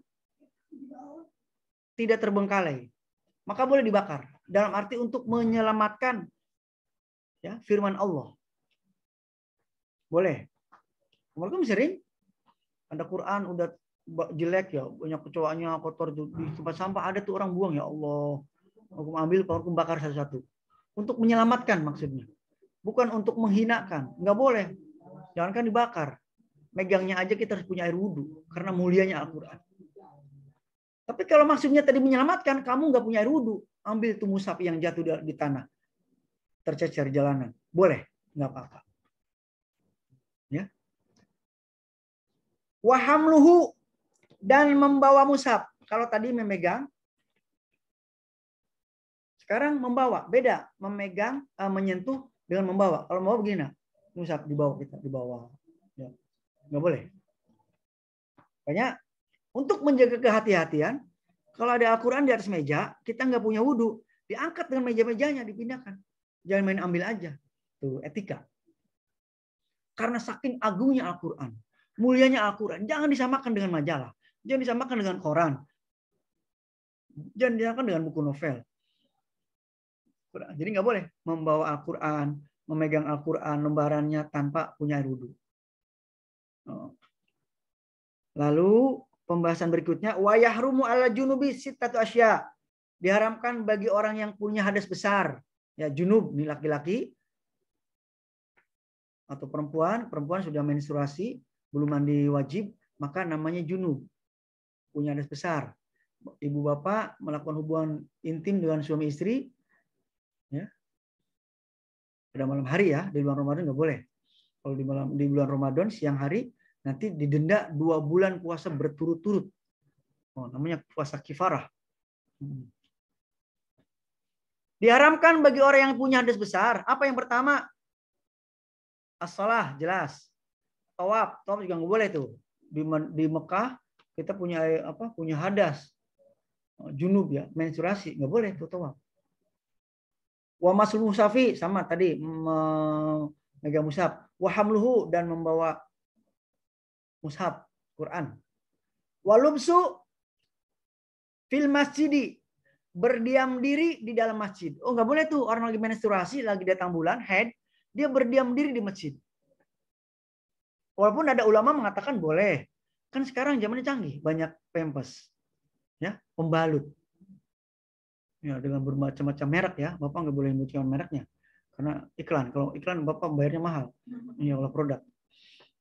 tidak terbengkalai. Maka boleh dibakar. Dalam arti untuk menyelamatkan ya, firman Allah. Boleh. Mereka sering ada Quran udah jelek ya, banyak kecoaknya, kotor di tempat sampah, ada tuh orang buang, ya Allah. Aku ambil, aku bakar satu-satu. Untuk menyelamatkan maksudnya. Bukan untuk menghinakan. Nggak boleh. Jangankan dibakar. Megangnya aja kita harus punya air wudhu. Karena mulianya Al-Quran. Tapi kalau maksudnya tadi menyelamatkan, kamu nggak punya air wudhu. Ambil tuh mushaf yang jatuh di tanah. Tercecer jalanan. Boleh. Nggak apa-apa. Ya. Wahamluhu. Dan membawa mushaf. Kalau tadi memegang. Sekarang membawa. Beda. Memegang, menyentuh dengan membawa. Kalau membawa begini. Mushaf dibawa kita. Dibawa. Ya. Nggak boleh. Banyak Untuk menjaga kehati-hatian, kalau ada Al-Quran di atas meja, kita nggak punya wudhu, diangkat dengan meja-mejanya, dipindahkan. Jangan main ambil aja. Tuh, etika. Karena saking agungnya Al-Quran, mulianya Al-Quran, jangan disamakan dengan majalah, jangan disamakan dengan koran, jangan disamakan dengan buku novel. Jadi nggak boleh membawa Al-Quran, memegang Al-Quran, lembarannya tanpa punya air wudhu. Lalu pembahasan berikutnya, wa yahrumu ala junubi sittatu asya. Diharamkan bagi orang yang punya hadas besar. Ya, junub ini laki-laki atau perempuan sudah menstruasi, belum mandi wajib, maka namanya junub. Punya hadas besar. Ibu bapak melakukan hubungan intim dengan suami istri, ya, pada malam hari ya, di bulan Ramadan nggak boleh. Kalau di bulan Ramadan siang hari nanti didenda 2 bulan puasa berturut-turut. Oh, namanya puasa kifarah. Diharamkan bagi orang yang punya hadas besar. Apa yang pertama? As-shalah, jelas. Tawaf juga nggak boleh tuh. Di Mekah kita punya hadas. Junub ya, menstruasi, nggak boleh tuh tawaf. Wa masul musafi, sama tadi memegang mushaf. Wa hamluhu, dan membawa mushaf Quran. Walubsu fil masjidi, berdiam diri di dalam masjid. Oh, nggak boleh tuh orang lagi menstruasi, lagi datang bulan haid, dia berdiam diri di masjid. Walaupun ada ulama mengatakan boleh. Kan sekarang zamannya canggih, banyak pampers. Ya, pembalut. Ya, dengan bermacam-macam merek ya. Bapak nggak boleh menyebutkan mereknya. Karena iklan. Kalau iklan Bapak bayarnya mahal. Ya, kalau produk.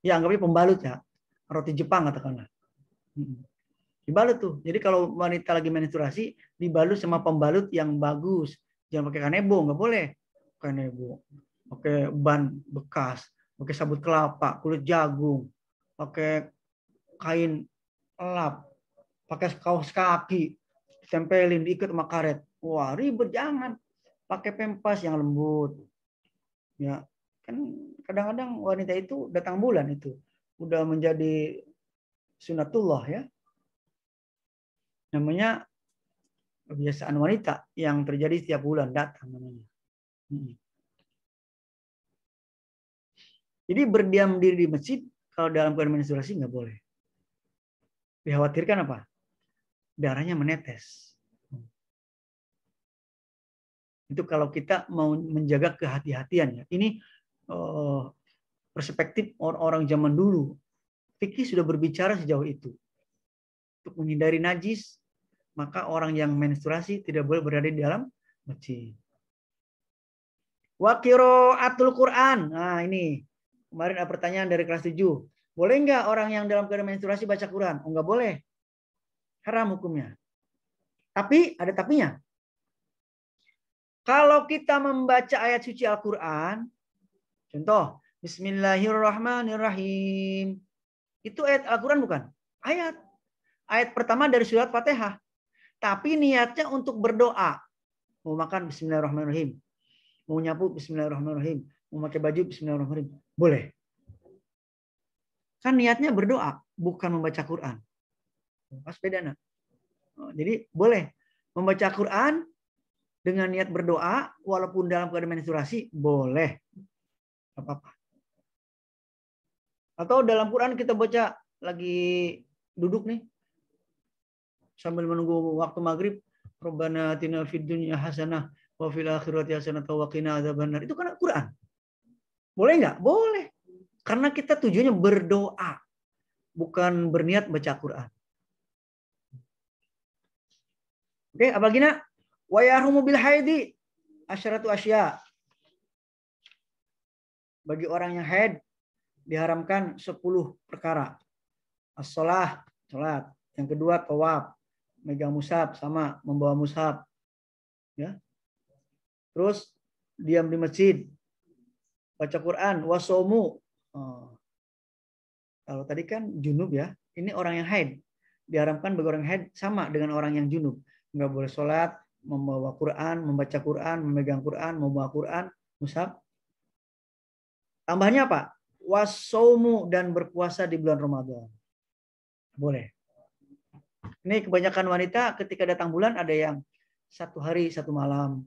Ya, anggapnya pembalut ya. Roti Jepang katakanlah. Dibalut tuh. Jadi kalau wanita lagi menstruasi, dibalut sama pembalut yang bagus. Jangan pakai kanebo, nggak boleh. Kanebo. Pakai ban bekas, pakai sabut kelapa, kulit jagung, pakai kain elap, pakai kaos kaki, tempelin, diikat sama karet. Wah, ribet, jangan. Pakai pempas yang lembut. Ya, kan kadang-kadang wanita itu datang bulan itu udah menjadi sunatullah ya. Namanya kebiasaan wanita yang terjadi setiap bulan datang namanya. Jadi berdiam diri di masjid kalau dalam keadaan menstruasi nggak boleh. Dikhawatirkan apa? Darahnya menetes. Itu kalau kita mau menjaga kehati-hatian ya. Ini perspektif orang-orang zaman dulu. Fikih sudah berbicara sejauh itu. Untuk menghindari najis, maka orang yang menstruasi tidak boleh berada di dalam masjid. Wa qiraatul Quran. Nah, ini kemarin ada pertanyaan dari kelas 7. Boleh nggak orang yang dalam keadaan menstruasi baca Quran? Oh, nggak boleh. Haram hukumnya. Tapi ada tapinya. Kalau kita membaca ayat suci Al-Quran, contoh, Bismillahirrahmanirrahim. Itu ayat Al-Quran bukan? Ayat. Ayat pertama dari surat Fatihah. Tapi niatnya untuk berdoa. Mau makan Bismillahirrahmanirrahim. Mau nyapu Bismillahirrahmanirrahim. Mau pakai baju Bismillahirrahmanirrahim. Boleh. Kan niatnya berdoa, bukan membaca Quran. Pas beda. Nah. Jadi boleh membaca Quran dengan niat berdoa, walaupun dalam keadaan menstruasi, boleh. Gak apa-apa. Atau dalam Quran kita baca lagi duduk nih, sambil menunggu waktu maghrib, Rabbana atina fid dunya hasanah wa fil akhirati hasanah wa qina adzabannar. Itu kan Quran. Boleh nggak? Boleh. Karena kita tujuannya berdoa, bukan berniat baca Quran. Oke, apalagi nak? Wa yahrumu bil haidi asyaratu asya. Bagi orang yang haid diharamkan 10 perkara. As-shalah, salat. Yang kedua tawaf, megang mushaf, sama membawa mushaf. Ya. Terus diam di masjid, baca Quran, wasomu. Kalau tadi kan junub ya, ini orang yang haid. Diharamkan bagi orang yang haid sama dengan orang yang junub. Nggak boleh sholat, membawa Quran, membaca Quran, memegang Quran, membawa Quran, mushaf. Tambahnya apa? Wasomu, dan berpuasa di bulan Ramadan. Boleh. Ini kebanyakan wanita ketika datang bulan ada yang 1 hari 1 malam,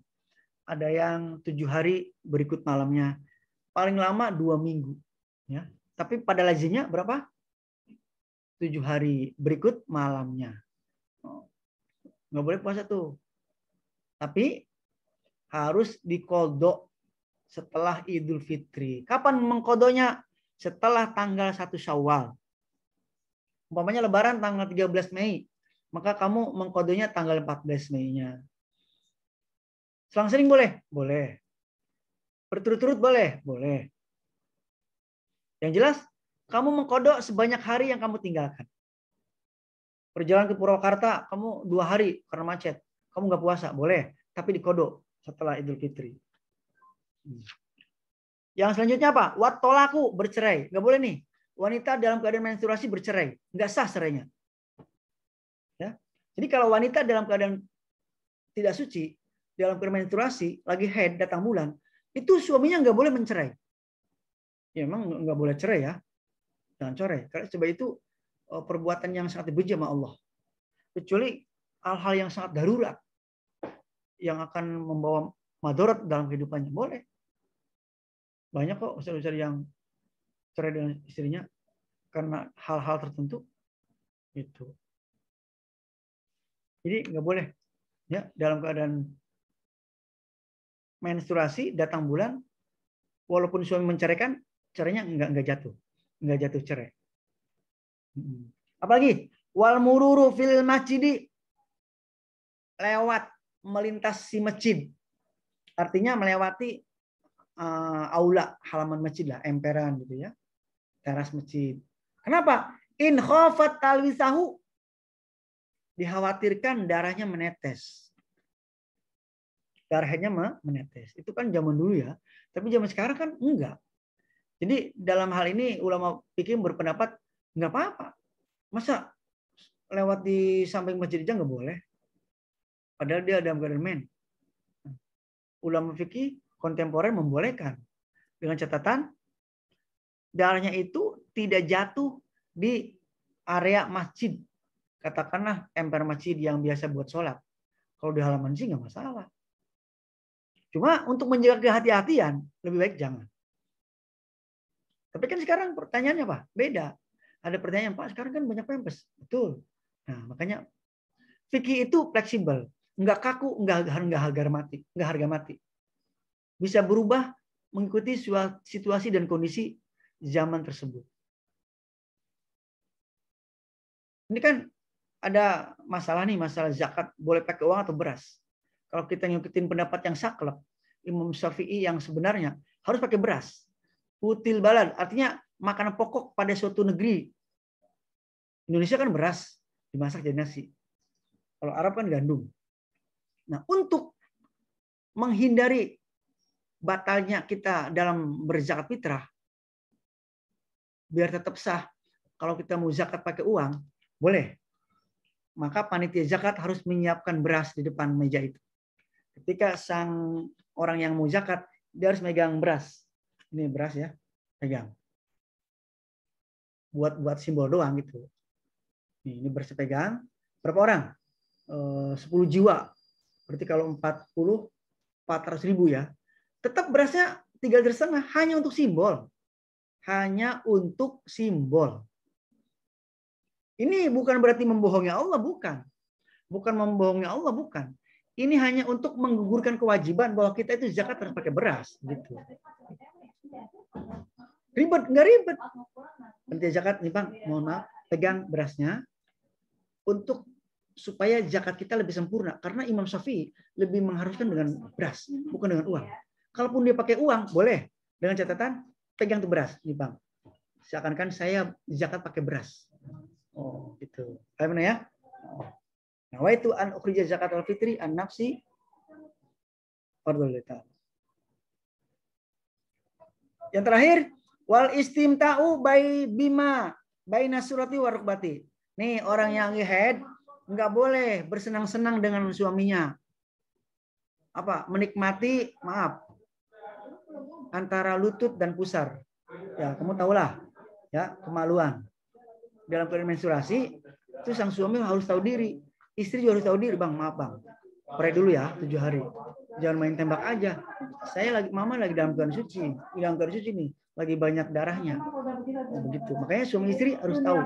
ada yang 7 hari berikut malamnya, paling lama 2 minggu. Ya. Tapi pada lazimnya berapa? 7 hari berikut malamnya. Nggak boleh puasa tuh. Tapi harus dikodok setelah Idul Fitri. Kapan mengkodonya? Setelah tanggal 1 Syawal. Umpamanya Lebaran tanggal 13 Mei. Maka kamu mengkodonya tanggal 14 Mei-nya. Selang-seling boleh? Boleh. Berturut-turut boleh? Boleh. Yang jelas, kamu mengkodok sebanyak hari yang kamu tinggalkan. Perjalanan ke Purwakarta, kamu 2 hari karena macet. Kamu nggak puasa? Boleh. Tapi dikodok setelah Idul Fitri. Yang selanjutnya apa? Wat tolaku, bercerai. Nggak boleh nih. Wanita dalam keadaan menstruasi bercerai. Nggak sah cerainya. Ya. Jadi kalau wanita dalam keadaan tidak suci, dalam keadaan menstruasi, lagi haid, datang bulan, itu suaminya nggak boleh mencerai. Ya memang nggak boleh cerai ya. Jangan cerai. Karena sebab itu perbuatan yang sangat dibenci sama Allah. Kecuali hal-hal yang sangat darurat. Yang akan membawa madarat dalam kehidupannya. Boleh. Banyak kok ustaz-ustaz yang cerai dengan istrinya karena hal-hal tertentu. Itu. Jadi nggak boleh ya dalam keadaan menstruasi datang bulan, walaupun suami menceraikan, cerainya nggak jatuh cerai. Apalagi wal mururu fil masjidi, lewat melintasi masjid, artinya melewati aula halaman masjid lah, emperan gitu ya, teras masjid. Kenapa? In khafat talwisahu, dikhawatirkan darahnya menetes. Darahnya menetes. Itu kan zaman dulu ya. Tapi zaman sekarang kan enggak. Jadi dalam hal ini ulama fikih berpendapat enggak apa-apa. Masa lewat di samping masjid aja enggak boleh? Padahal dia dalam keadaan men. Ulama fikih kontemporer membolehkan. Dengan catatan darahnya itu tidak jatuh di area masjid. Katakanlah emper masjid yang biasa buat sholat. Kalau di halaman sih nggak masalah. Cuma untuk menjaga kehati-hatian, lebih baik jangan. Tapi kan sekarang pertanyaannya Pak, beda. Ada pertanyaan, Pak, sekarang kan banyak pempes. Betul. Nah, makanya fikih itu fleksibel. Nggak kaku, nggak harga mati. Bisa berubah mengikuti situasi dan kondisi zaman tersebut. Ini kan ada masalah nih, masalah zakat boleh pakai uang atau beras. Kalau kita ngikutin pendapat yang saklek, Imam Syafi'i yang sebenarnya harus pakai beras. Putil balad, artinya makanan pokok pada suatu negeri. Indonesia kan beras, dimasak jadi nasi. Kalau Arab kan gandum. Nah, untuk menghindari batalnya kita dalam berzakat fitrah, biar tetap sah, kalau kita mau zakat pakai uang, boleh. Maka panitia zakat harus menyiapkan beras di depan meja itu. Ketika sang orang yang mau zakat, dia harus megang beras. Ini beras ya, pegang. Buat simbol doang gitu. Ini beras pegang. Berapa orang? 10 jiwa. Berarti kalau 40, 400.000 ya. Tetap berasnya 3 liter setengah hanya untuk simbol. Hanya untuk simbol. Ini bukan berarti membohongi Allah, bukan. Bukan membohongi Allah, bukan. Ini hanya untuk menggugurkan kewajiban bahwa kita itu zakat harus pakai beras. Gitu. Ribet, nggak ribet. Panitia zakat nih Bang, mohon maaf, pegang berasnya untuk supaya zakat kita lebih sempurna. Karena Imam Syafi'i lebih mengharuskan dengan beras, bukan dengan uang. Kalaupun dia pakai uang, boleh. Dengan catatan, pegang tuh beras nih Bang. Seakan-akan saya zakat pakai beras. Oh, gitu. Bagaimana ya? Nah, wa itu an ukhrija zakat al-fitri an nafsi fardhu lillahi. Yang terakhir, wal istimta'u bima baina surati wa rukbati. Nih, orang yang haid nggak boleh bersenang-senang dengan suaminya. Apa? Menikmati, maaf, antara lutut dan pusar. Ya, kamu tahulah, ya, kemaluan. Dalam keadaan menstruasi, Terus sang suami harus tahu diri, istri juga harus tahu diri. Bang, maaf bang, pray dulu ya 7 hari. Jangan main tembak aja. Mama lagi dalam keadaan suci, nih, lagi banyak darahnya. Begitu. Makanya suami istri harus tahu.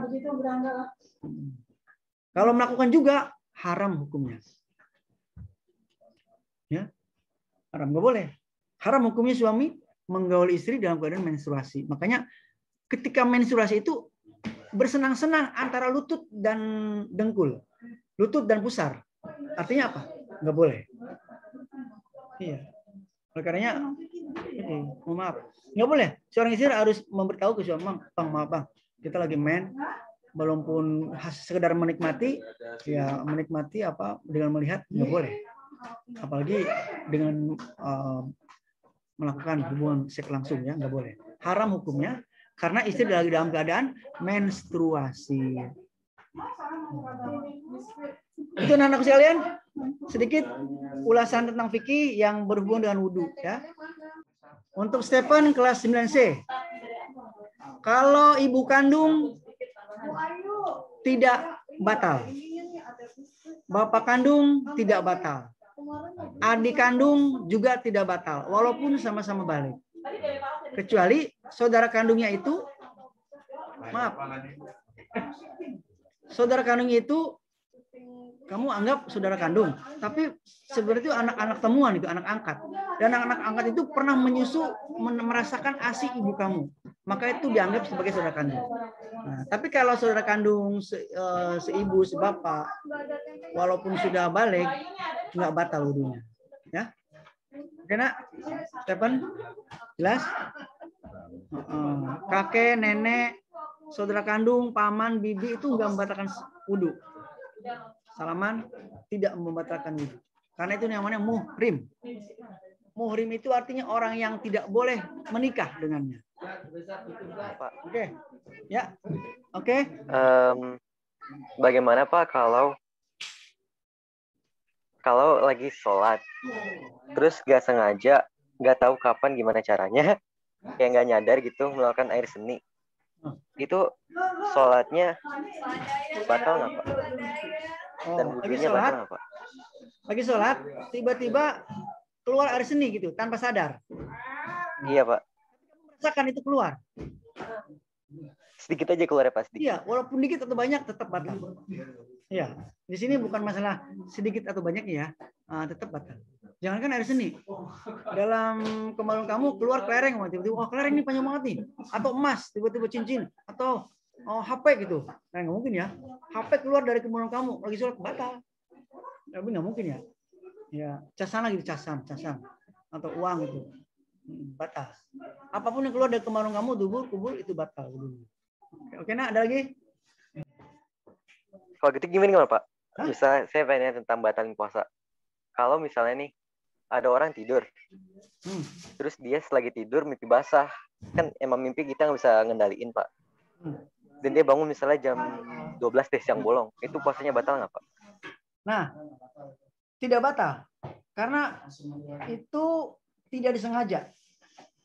Kalau melakukan juga haram hukumnya. Ya, haram, nggak boleh. Haram hukumnya suami menggauli istri dalam keadaan menstruasi. Makanya ketika menstruasi itu bersenang-senang antara lutut dan dengkul, lutut dan pusar. Artinya apa? Nggak boleh. Iya. Oleh karenanya, maaf, nggak boleh. Seorang istri harus memberitahu ke suami, bang, maaf bang, kita lagi main, walaupun sekedar menikmati, ya menikmati apa dengan melihat nggak boleh. Apalagi dengan melakukan hubungan seks langsung, ya nggak boleh. Haram hukumnya karena istri lagi dalam keadaan menstruasi. Itu anak-anak sekalian, sedikit ulasan tentang fikih yang berhubungan dengan wudhu, ya. Untuk Stephen kelas 9C, kalau ibu kandung tidak batal, bapak kandung tidak batal, adik kandung juga tidak batal, walaupun sama-sama balik. Kecuali saudara kandungnya itu, maaf, saudara kandungnya itu kamu anggap saudara kandung, tapi sebenarnya itu anak-anak temuan, itu anak angkat. Dan anak-anak angkat itu pernah menyusu, merasakan ASI ibu kamu, maka itu dianggap sebagai saudara kandung. Nah, tapi kalau saudara kandung seibu, sebapak, walaupun sudah balik, nggak batal wudunya. Ya, oke nak, Stephen, jelas? Kakek, nenek, saudara kandung, paman, bibi itu nggak membatalkan wudu. Salaman tidak membatalkan wudu. Karena itu namanya muhrim. Muhrim itu artinya orang yang tidak boleh menikah dengannya. Oke, ya, oke. Bagaimana Pak kalau lagi sholat, terus nggak sengaja, nggak tahu kapan gimana caranya, kayak nggak nyadar gitu melakukan air seni, itu sholatnya batal nggak Pak? Dan wudunya batal nggak Pak? Lagi sholat, tiba-tiba keluar air seni gitu, tanpa sadar. Iya Pak. Merasakan itu keluar. Sedikit aja keluar ya Pak? Sedikit. Iya, walaupun dikit atau banyak tetap batal. Iya, di sini bukan masalah sedikit atau banyaknya ya, tetap batal. Jangankan air seni, dalam kemaluan kamu keluar kelereng, tiba-tiba, oh kelereng ini panjang banget nih, atau emas, tiba-tiba cincin, atau HP gitu. Nah, nggak mungkin ya. HP keluar dari kemaluan kamu lagi sholat, batal. Tapi nggak mungkin ya. Ya, casan lagi, casan, atau uang itu batal. Apapun yang keluar dari kemaluan kamu, kubur itu batal. Oke, nah ada lagi? Kalau gitu gimana Pak? Bisa saya pengen tentang batalin puasa. Kalau misalnya nih ada orang tidur, terus dia selagi tidur mimpi basah, kan emang mimpi kita nggak bisa ngendaliin Pak. Dan dia bangun misalnya jam 12 deh siang bolong, itu puasanya batal nggak Pak? Nah, tidak batal karena itu tidak disengaja.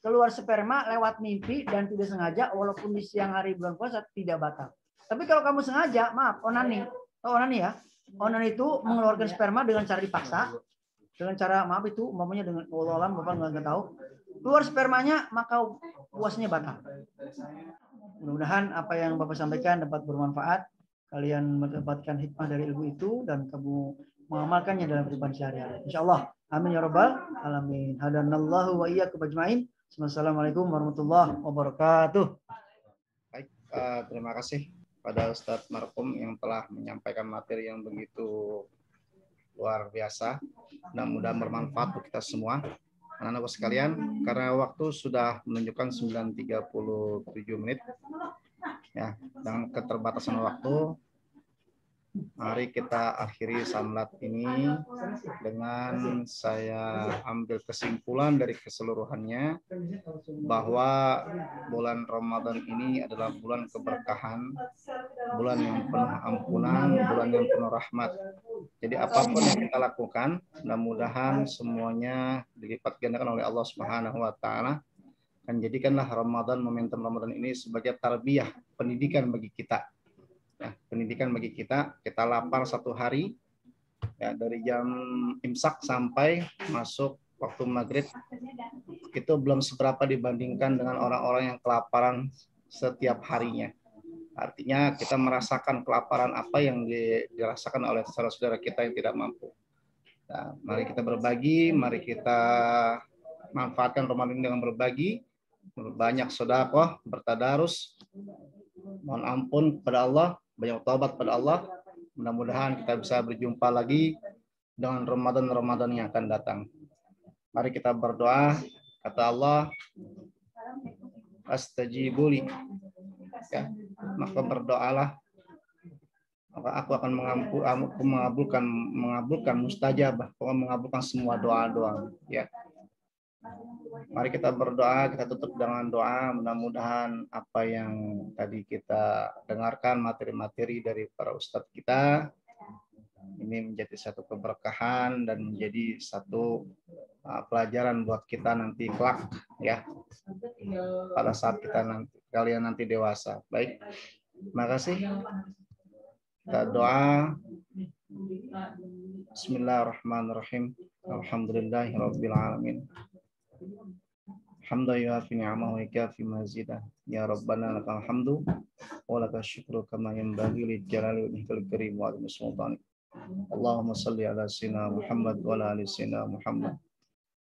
Keluar sperma lewat mimpi dan tidak sengaja, walaupun di siang hari bulan puasa tidak batal. Tapi kalau kamu sengaja, maaf, onani ya, onani itu mengeluarkan sperma dengan cara dipaksa, dengan cara maaf itu, umpamanya dengan Allah alam, Bapak nggak tahu, keluar spermanya maka puasanya batal. Mudah-mudahan apa yang Bapak sampaikan dapat bermanfaat, kalian mendapatkan hikmah dari ilmu itu dan kamu mengamalkannya dalam kehidupan sehari-hari. Insyaallah. Amin ya rabbal alamin. Hadanallahu wa iyyakum ajmain. Wassalamualaikum warahmatullahi wabarakatuh. Baik, terima kasih pada Ustadz Marhum yang telah menyampaikan materi yang begitu luar biasa. Mudah-mudahan bermanfaat untuk kita semua. Anak-anak sekalian, karena waktu sudah menunjukkan 9:37 menit, ya, dengan keterbatasan waktu, mari kita akhiri samlat ini dengan saya ambil kesimpulan dari keseluruhannya bahwa bulan Ramadan ini adalah bulan keberkahan, bulan yang penuh ampunan, bulan yang penuh rahmat. Jadi apapun yang kita lakukan, mudah-mudahan semuanya dilipat gandakan oleh Allah Subhanahu wa taala. Dan jadikanlah Ramadan, momentum Ramadan ini sebagai tarbiyah, pendidikan bagi kita. Ya, pendidikan bagi kita lapar 1 hari ya, dari jam imsak sampai masuk waktu maghrib itu belum seberapa dibandingkan dengan orang-orang yang kelaparan setiap harinya. Artinya kita merasakan kelaparan apa yang dirasakan oleh saudara-saudara kita yang tidak mampu. Nah, mari kita berbagi, mari kita manfaatkan Ramadan dengan berbagi, banyak sedekah, bertadarus, mohon ampun kepada Allah, banyak taubat kepada Allah. Mudah-mudahan kita bisa berjumpa lagi dengan Ramadan yang akan datang. Mari kita berdoa. Kata Allah, astajibuli, ya, maka berdoalah, maka aku akan mengabulkan mustajabah, mengabulkan semua doa-doa. Ya, mari kita berdoa, kita tutup dengan doa. Mudah-mudahan apa yang tadi kita dengarkan, materi-materi dari para ustadz kita, ini menjadi satu keberkahan dan menjadi satu pelajaran buat kita nanti kelak, ya, pada saat kalian nanti dewasa. Baik, terima kasih. Kita doa. Bismillahirrahmanirrahim. Alhamdulillahirabbil alamin. Hamdan yuafi ni'amahu wa yukafi mazidah. Ya Rabbana lakal hamdu wa lakal syukru kama yanbaghi li jalali wajhikal karim wa azimi sultanik. Allahumma salli ala sayyidina Muhammad wa ala ali sayyidina Muhammad.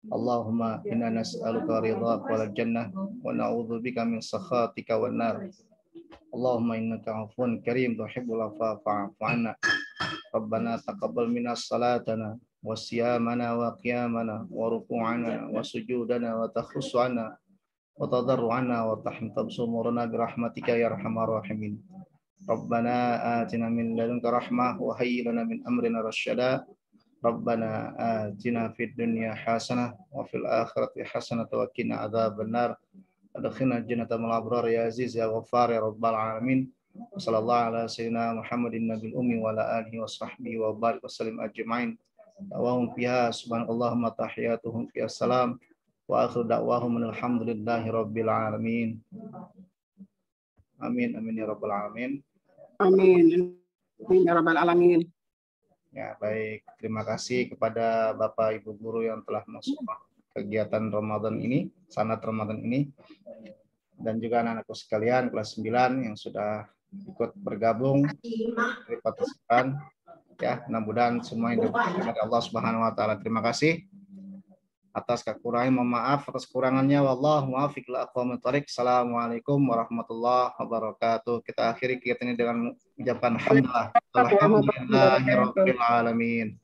Allahumma inna nas'aluka ridhaka wal jannah wa na'udzubika min sakhatika wan nar. Allahumma innaka 'afuwun karim tuhibbul 'afwa fa'fu 'anna. Rabbana taqabbal minna salatana wa siyamana wa qiyamana wa ruku'ana wa sujudana wa takhussu'ana wa tadarru'ana wa tahtabsumurana bi rahmatika ya arhamar rahimin. Rabbana atina min ladunka rahmah wa hayyi lana min amrina rasyada. Rabbana atina fid dunya hasanah wa fil akhirati hasanah wa qina adzabannar. Adkhilna jannata ma'al abrar ya aziz ya ghaffar ya rabbal alamin. Sallallahu ala sayyidina Muhammadin nabil ummi wa ala alihi wa sahbihi wa barik wa sallim ajma'in. Da'wahum fiha subhanallahumma tahiyatuhum fiha salam wa akhiru da'wahum alhamdulillahi rabbil alamin. Amin amin ya rabbal alamin. Amin. Amin ya rabbal alamin. Ya, baik. Terima kasih kepada Bapak Ibu guru yang telah masuk kegiatan Ramadan ini, sanad Ramadan ini. Dan juga anak-anakku sekalian kelas 9 yang sudah ikut bergabung dari partisipan. Ya, mudah-mudahan semua yang diberkahi oleh Allah Subhanahu wa taala. Terima kasih. Atas kekurangan, mohon maaf atas kekurangannya. Wallahu muwaffiq ila aqwamit thoriq. Assalamualaikum warahmatullahi wabarakatuh. Kita akhiri kegiatan ini dengan mengucapkan alhamdulillah. Alhamdulillahirabbil alamin.